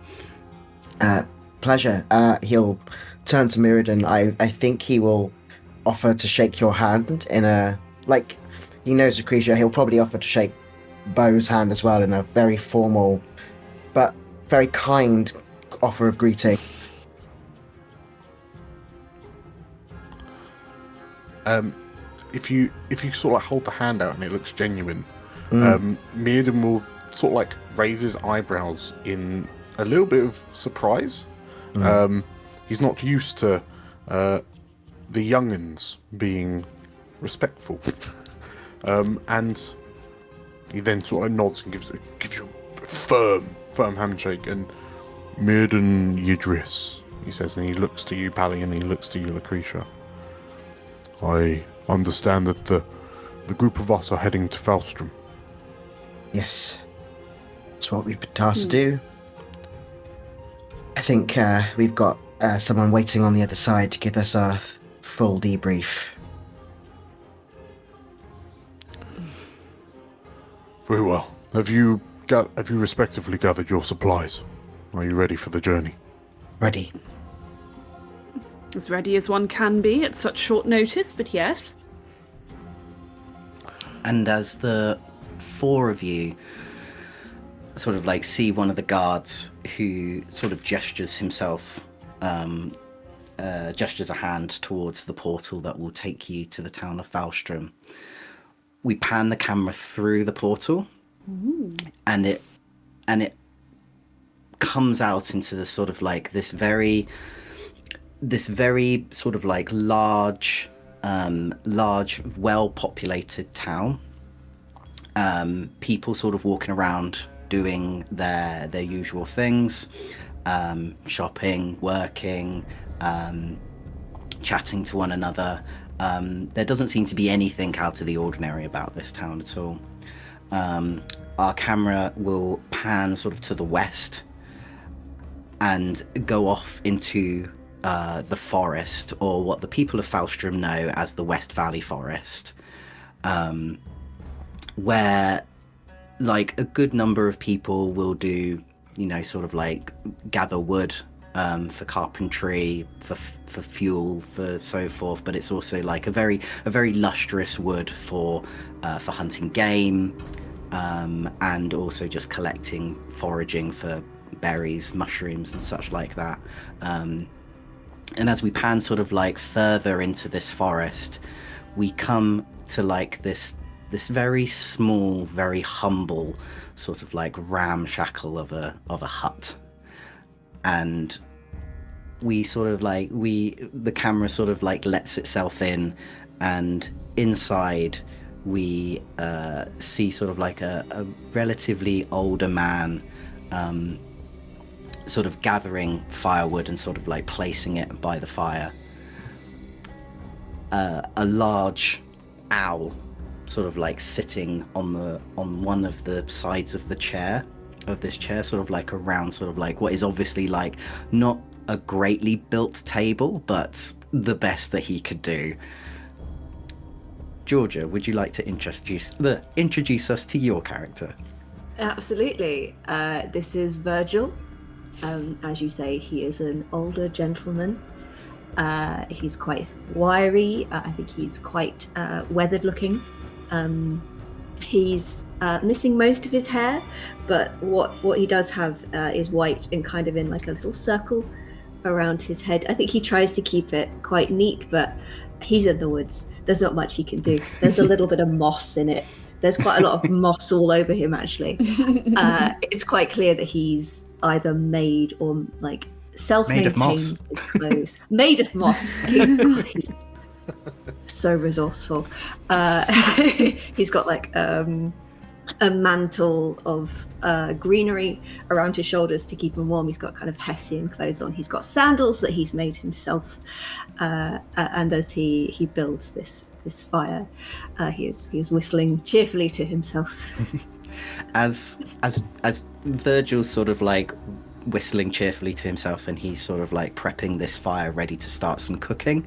S2: Pleasure. He'll turn to Mirrodin. I think he will offer to shake your hand in a, like, he knows the creature. He'll probably offer to shake Beau's hand as well in a very formal but very kind offer of greeting.
S5: If you sort of like hold the hand out and it looks genuine, Mirden will sort of like raise his eyebrows in a little bit of surprise. He's not used to the young'uns being respectful, and he then sort of nods and gives you a firm handshake. And Mirden Yidris, he says, and he looks to you, Pally, and he looks to you, Lucretia. I understand that the group of us are heading to Foulstrum.
S2: Yes. That's what we've been tasked to do. I think we've got someone waiting on the other side to give us a full debrief.
S7: Very well. Have you respectively gathered your supplies? Are you ready for the journey?
S2: Ready.
S4: As ready as one can be at such short notice, but yes.
S1: And as the four of you sort of like see one of the guards who sort of gestures himself, gestures a hand towards the portal that will take you to the town of Foulstrum, we pan the camera through the portal, and it it comes out into the sort of like this very sort of like large, well-populated town. People sort of walking around doing their usual things, shopping, working, chatting to one another. There doesn't seem to be anything out of the ordinary about this town at all. Our camera will pan sort of to the west and go off into the forest, or what the people of Foulstrum know as the West Valley Forest, where like a good number of people will do, sort of like gather wood for carpentry, for fuel, for so forth. But it's also like a very lustrous wood for hunting game, and also just collecting, foraging for berries, mushrooms, and such like that. And as we pan sort of like further into this forest, we come to like this very small, very humble sort of like ramshackle of a hut. And we sort of like, the camera sort of like lets itself in, and inside we see sort of like a relatively older man, sort of gathering firewood and sort of like placing it by the fire. A large owl sort of like sitting on one of the sides of this chair, sort of like around sort of like what is obviously like not a greatly built table, but the best that he could do. Georgia, would you like to introduce us to your character?
S3: Absolutely. This is Virgil. As you say, he is an older gentleman. He's quite wiry. I think he's quite weathered looking. He's missing most of his hair, but what he does have is white and kind of in like a little circle around his head. I think he tries to keep it quite neat, but he's in the woods. There's not much he can do. There's a little bit of moss in it. There's quite a lot of moss all over him, actually. It's quite clear that he's either made or like self-maintained his clothes. Made of moss. He's so resourceful. He's got like a mantle of greenery around his shoulders to keep him warm. He's got kind of Hessian clothes on. He's got sandals that he's made himself. And as he builds this fire, he is whistling cheerfully to himself.
S1: As Virgil's sort of like whistling cheerfully to himself, and he's sort of like prepping this fire ready to start some cooking,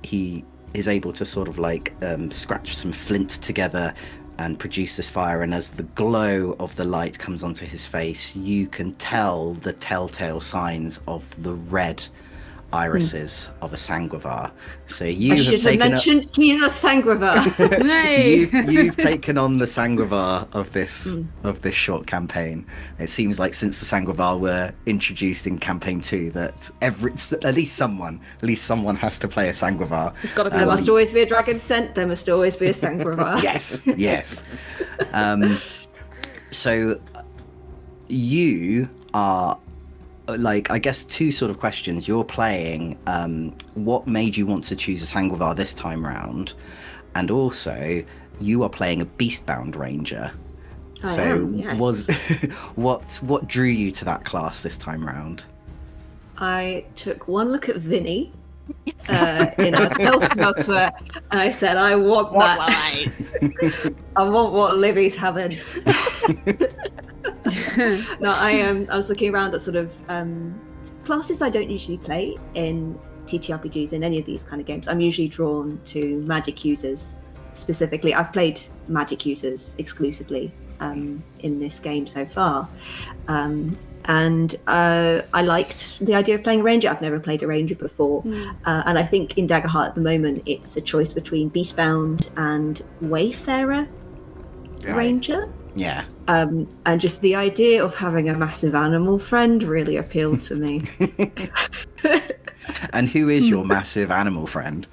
S1: he is able to sort of like scratch some flint together and produce this fire. And as the glow of the light comes onto his face, you can tell the telltale signs of the red irises of a sanguivar. So you have taken
S3: mentioned he's a sanguivar.
S1: So you've taken on the sanguivar of this short campaign. It seems like since the sanguivar were introduced in campaign 2 that at least someone has to play a sanguivar.
S4: It's got to be
S3: there must always be a dragon scent. There must always be a sanguivar.
S1: yes. So you are, like, I guess 2 sort of questions. You're playing, what made you want to choose a sanguivar this time round? And also, you are playing a beastbound ranger.
S3: Yes.
S1: What drew you to that class this time round?
S3: I took one look at Vinny in our elsewhere, and I said, I want that. I want what Livy's having. No, I was looking around at sort of classes I don't usually play in TTRPGs, in any of these kind of games. I'm usually drawn to magic users specifically. I've played magic users exclusively in this game so far. And I liked the idea of playing a ranger. I've never played a ranger before. And I think in Daggerheart at the moment, it's a choice between Beastbound and Wayfarer Ranger.
S1: Yeah.
S3: And just the idea of having a massive animal friend really appealed to me.
S1: And who is your massive animal friend?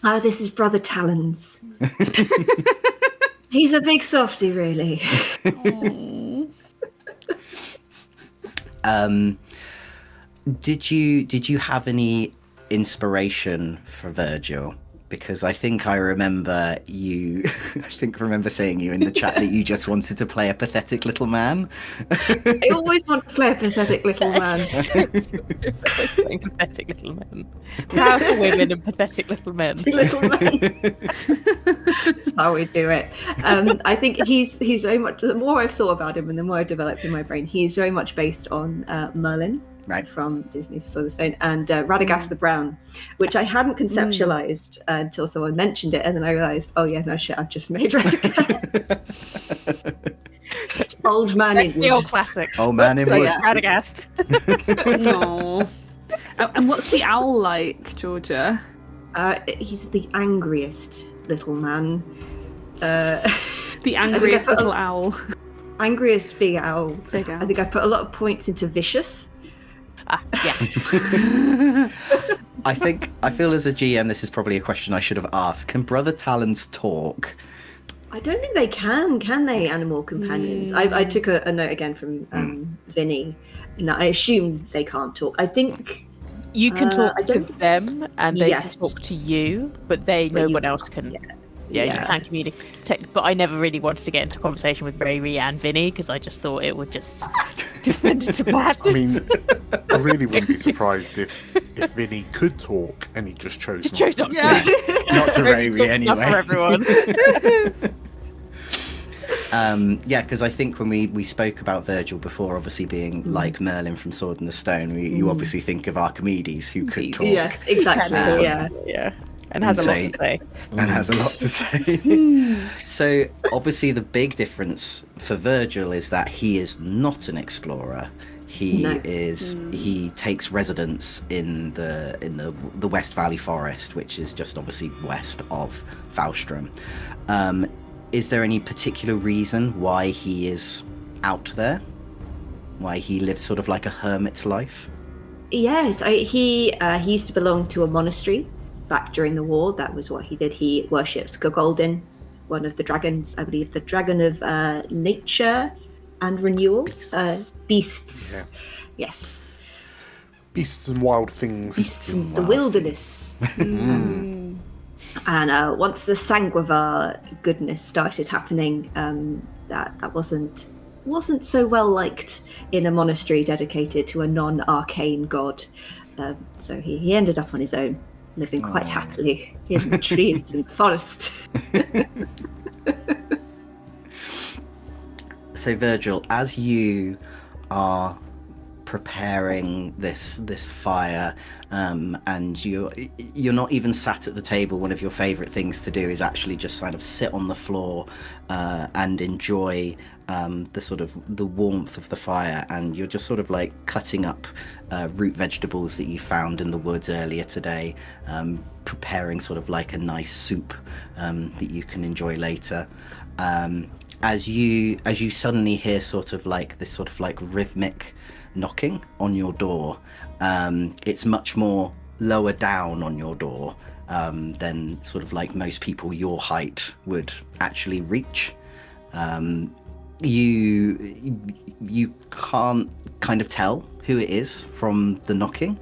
S3: This is Brother Talons. He's a big softie, really.
S1: Did you have any inspiration for Virgil? Because I think I remember you. remember saying you in the chat that you just wanted to play a pathetic little man.
S3: I always want to play a pathetic little man.
S6: Playing pathetic little men. Powerful women and pathetic little men.
S3: Little man. That's how we do it. I think he's very much. The more I've thought about him and the more I've developed in my brain, he's very much based on Merlin.
S1: Right.
S3: From Disney's Sword of Stone and Radagast the Brown, which I hadn't conceptualized until someone mentioned it, and then I realized, oh yeah, no shit, I've just made Radagast. Old man in
S6: The
S3: wood.
S6: old classic.
S1: Old man in
S3: So,
S1: wood.
S3: yeah.
S6: Radagast.
S4: No. And what's the owl like, Georgia?
S3: He's the angriest little man.
S4: The angriest little owl.
S3: Angriest big owl.
S4: Big owl.
S3: I think I put a lot of points into vicious.
S6: Yeah.
S1: I feel as a GM, this is probably a question I should have asked. Can brother talons talk?
S3: I don't think they can they, animal companions? I took a note again from Vinny, and I assume they can't talk. I think
S6: You can talk
S3: I
S6: to
S3: don't-
S6: them, and they
S3: Yes.
S6: can talk to you, but no
S3: you
S6: one else can.
S3: Yeah.
S6: You can communicate. But I never really wanted to get into a conversation with Riri and Vinny because I just thought it would just descend into madness.
S5: I mean, I really wouldn't be surprised if Vinny could talk and he just chose
S6: just
S5: not
S6: chose
S5: to.
S6: not to.
S4: Yeah.
S1: Not to Riri
S6: Not
S1: anyway.
S6: for everyone.
S1: Yeah, because I think when we spoke about Virgil before, obviously being like Merlin from Sword in the Stone, you obviously think of Archimedes, who could talk
S3: Yes, exactly.
S6: Yeah. And has a lot to say.
S1: and has a lot to say. So obviously the big difference for Virgil is that he is not an explorer. He he takes residence in the West Valley Forest, which is just obviously west of Foulstrum. Is there any particular reason why he is out there? Why he lives sort of like a hermit's life?
S3: Yes, he used to belong to a monastery back during the war. That was what he did. He worshipped Gogolden, one of the dragons, I believe the dragon of nature and renewal. Beasts. Yes.
S5: Beasts and wild things.
S3: Beasts in the wilderness. And once the Sanguivar goodness started happening, that wasn't so well liked in a monastery dedicated to a non-arcane god. So he ended up on his own, living quite happily in the trees and the forest.
S1: So Virgil, as you are preparing this fire, and you're not even sat at the table, one of your favorite things to do is actually just kind of sit on the floor and enjoy the sort of the warmth of the fire, and you're just sort of like cutting up root vegetables that you found in the woods earlier today, preparing sort of like a nice soup that you can enjoy later. As you suddenly hear sort of like this sort of like rhythmic knocking on your door. It's much more lower down on your door than sort of like most people your height would actually reach. You can't kind of tell who it is from the knocking.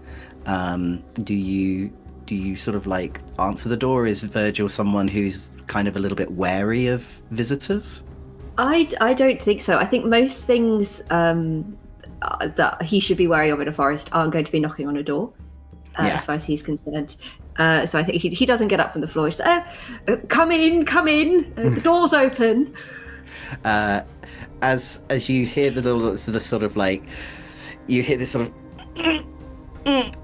S1: Do you sort of like answer the door? Is Virgil someone who's kind of a little bit wary of visitors?
S3: I don't think so. I think most things that he should be wary of in a forest aren't going to be knocking on a door, as far as he's concerned. So I think he doesn't get up from the floor. He's come in, the door's open.
S1: As you hear the sort of like, you hear this sort of,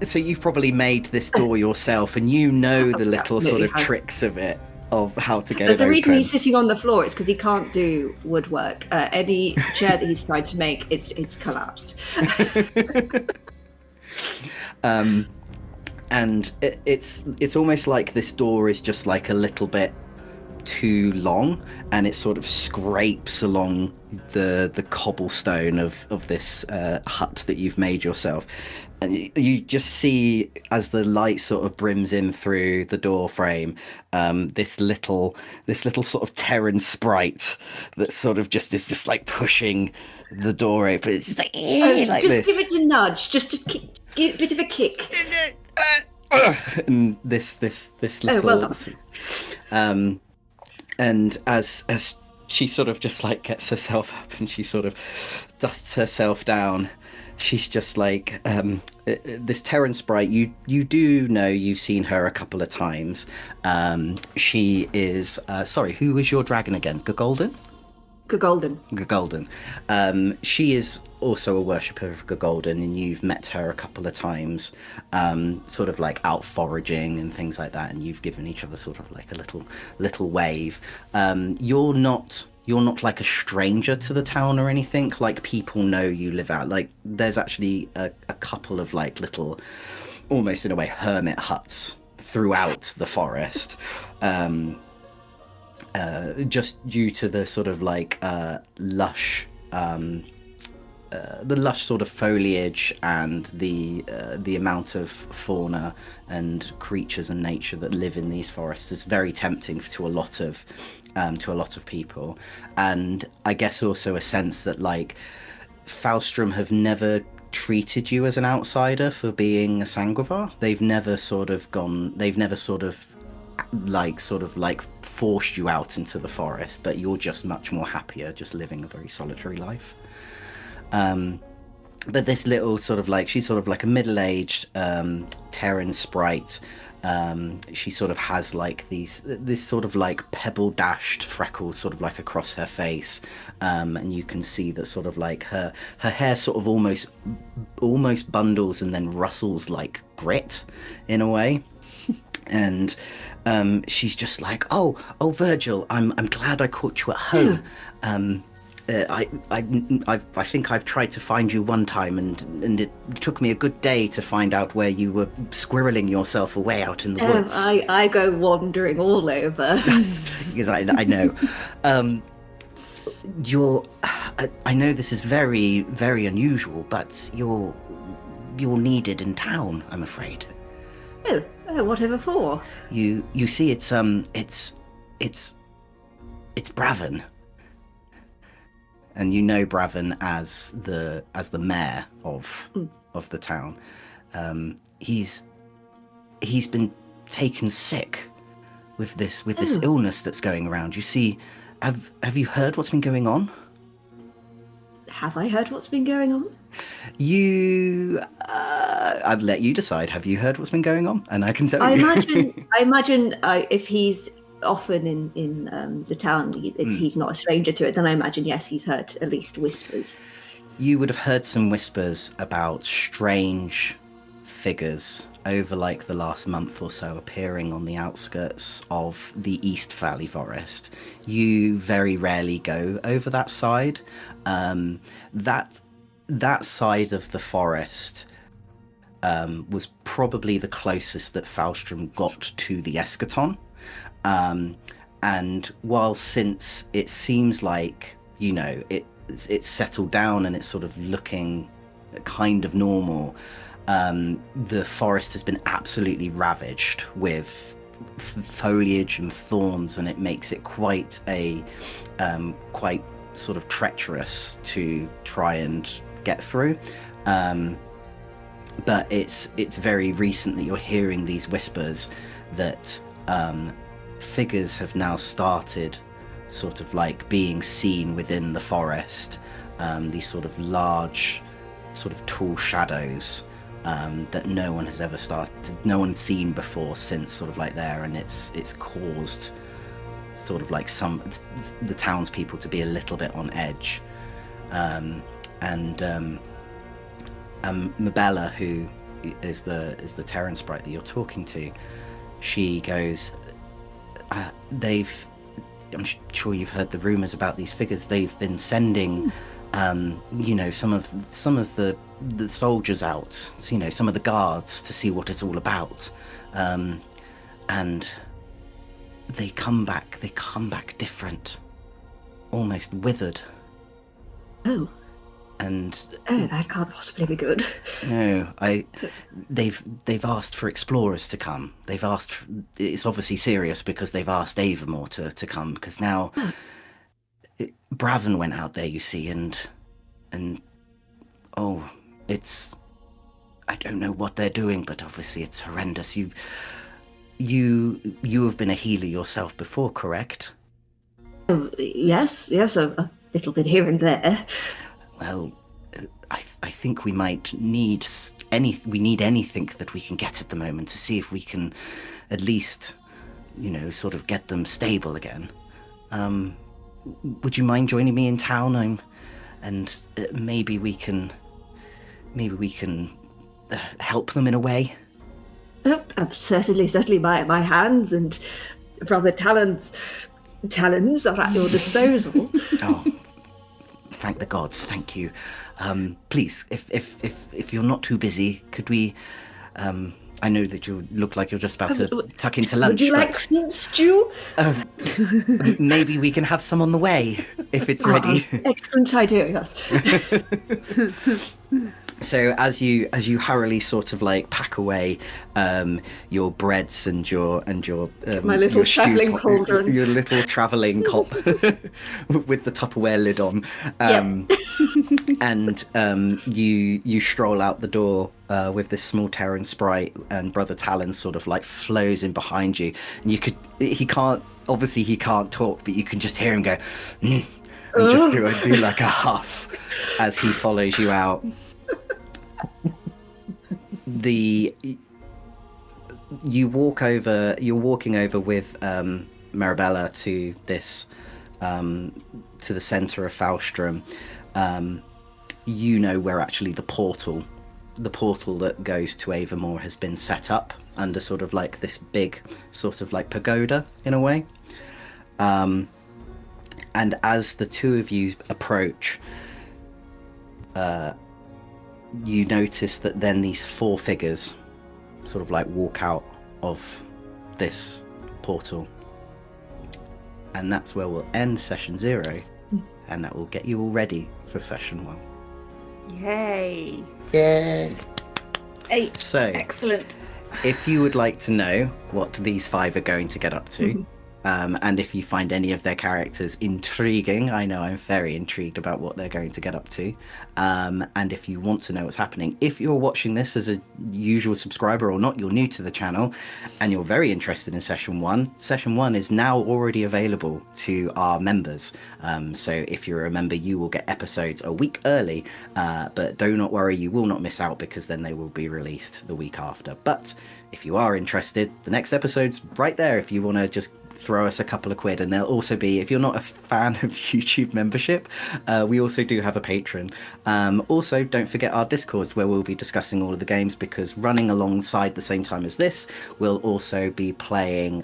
S1: so you've probably made this door yourself, and you know the little sort of tricks of it, of how to get
S3: There's
S1: it
S3: a reason
S1: open.
S3: he's sitting on the floor. It's because he can't do woodwork. Any chair that he's tried to make, it's collapsed.
S1: And it's almost like this door is just like a little bit too long, and it sort of scrapes along the cobblestone of this hut that you've made yourself. And you just see, as the light sort of brims in through the door frame, this little sort of Terran sprite that sort of just is just like pushing the door open. It's just like, like
S3: just
S1: this.
S3: give it a nudge. Just give a bit of a kick.
S1: And this little,
S3: well done.
S1: And as she sort of just like gets herself up and she sort of dusts herself down, she's just like, this Terran sprite, you do know, you've seen her a couple of times. She is, sorry, who was your dragon again? Gagolden? Gagolden. She is also a worshipper of Gagolden, and you've met her a couple of times, sort of like out foraging and things like that, and you've given each other sort of like a little wave. You're not like a stranger to the town or anything. Like, people know you live out. Like, there's actually a couple of like little, almost in a way, hermit huts throughout the forest. Just due to the sort of like lush sort of foliage and the amount of fauna and creatures and nature that live in these forests is very tempting to a lot of people. And I guess also a sense that like Foulstrum have never treated you as an outsider for being a Sanguivar. They've never sort of forced you out into the forest, but you're just much more happier just living a very solitary life. But this little sort of like, she's sort of like a middle-aged Terran sprite. She sort of has like this sort of like pebble dashed freckles sort of like across her face, and you can see that sort of like her hair sort of almost bundles and then rustles like grit in a way. And she's just like, oh Virgil, I'm glad I caught you at home. I think I've tried to find you one time, and it took me a good day to find out where you were squirreling yourself away out in the woods.
S3: I go wandering all over.
S1: I know. I know this is very, very unusual, but you're needed in town, I'm afraid.
S3: Oh, whatever for?
S1: You see, it's Bravin, and you know Bravin as the mayor of the town. He's been taken sick with this illness that's going around. You see, have you heard what's been going on?
S3: Have I heard what's been going on?
S1: I'd let you decide. Have you heard what's been going on? And I can tell you.
S3: I imagine if he's often in the town, he's not a stranger to it. Then I imagine, yes, he's heard at least whispers.
S1: You would have heard some whispers about strange figures over like the last month or so appearing on the outskirts of the East Valley Forest. You very rarely go over that side. That side of the forest was probably the closest that Foulstrum got to the Eschaton. And while since it seems like, you know, it's settled down and it's sort of looking kind of normal, the forest has been absolutely ravaged with foliage and thorns, and it makes it quite sort of treacherous to try and get through. But it's very recent that you're hearing these whispers that figures have now started sort of like being seen within the forest, these sort of large, sort of tall shadows that no one's seen before since sort of like there, and it's caused sort of like the townspeople to be a little bit on edge. Mabella, who is the Terran sprite that you're talking to, she goes, I'm sure you've heard the rumors about these figures. They've been sending you know, some of the soldiers out, you know, some of the guards, to see what it's all about, and they come back different, almost withered.
S3: Oh,
S1: And
S3: that can't possibly be good.
S1: no, they've asked for explorers to come. They've asked. It's obviously serious because they've asked Avamore to come, because now Braven went out there, you see, and oh, it's, I don't know what they're doing, but obviously it's horrendous. You have been a healer yourself before, correct?
S3: Oh, yes, a little bit here and there.
S1: Well, I think we might need anything that we can get at the moment to see if we can at least, sort of get them stable again. Would you mind joining me in town? Maybe we can help them in a way.
S3: Certainly, my hands and brother talons are at your disposal.
S1: Oh, thank the gods! Thank you. Please, if you're not too busy, could we? I know that you look like you're just about to tuck into lunch.
S3: Would you like some stew?
S1: Maybe we can have some on the way if it's ready.
S3: Excellent idea. Yes.
S1: So as you hurriedly sort of like pack away your breads and your
S3: my little
S1: your
S3: travelling cauldron,
S1: your little travelling cop with the Tupperware lid on, and you stroll out the door with this small Terran sprite, and Brother Talon sort of like flows in behind you, and he can't talk, but you can just hear him go and just do like a huff as he follows you out. You're walking over with Marabella to this to the center of Foulstrum. Where actually the portal that goes to Avamore has been set up under sort of like this big sort of like pagoda in a way. And as the two of you approach, you notice that then these four figures sort of like walk out of this portal. And that's where we'll end session 0, and that will get you all ready for session 1.
S4: Yay!
S2: Yay!
S1: So,
S4: excellent.
S1: If you would like to know what these 5 are going to get up to, and if you find any of their characters intriguing, I know I'm very intrigued about what they're going to get up to, and if you want to know what's happening, if you're watching this as a usual subscriber or not, you're new to the channel and you're very interested in session 1 is now already available to our members. So if you're a member, you will get episodes a week early, but do not worry, you will not miss out, because then they will be released the week after. But if you are interested, the next episode's right there if you want to just throw us a couple of quid. And there'll also be, if you're not a fan of YouTube membership, we also do have a Patreon. Also, don't forget our Discords, where we'll be discussing all of the games, because running alongside the same time as this, we'll also be playing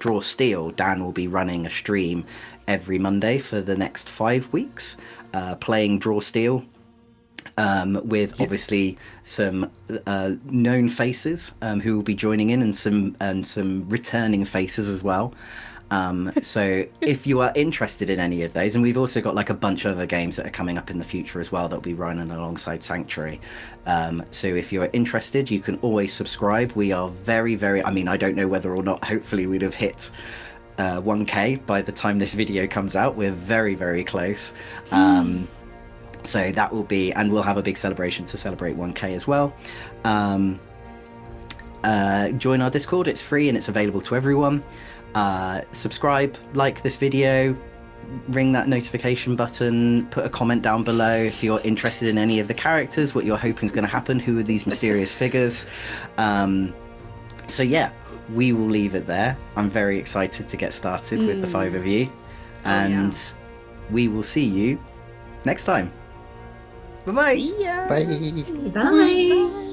S1: Draw Steel. Dan will be running a stream every Monday for the next 5 weeks, playing Draw Steel, with obviously some known faces who will be joining in, and some returning faces as well. So if you are interested in any of those, and we've also got like a bunch of other games that are coming up in the future as well that will be running alongside Sanctuary. So if you're interested, you can always subscribe. We are very, very, I don't know whether or not, hopefully we'd have hit 1K by the time this video comes out. We're very, very close. So that will be, and we'll have a big celebration to celebrate 1K as well. Join our Discord, it's free and it's available to everyone. Subscribe, like this video, ring that notification button, put a comment down below if you're interested in any of the characters, what you're hoping is going to happen, who are these mysterious figures. So yeah, we will leave it there. I'm very excited to get started with the 5 of you, and we will see you next time. Bye-bye.
S6: See ya.
S2: Bye.
S3: Bye.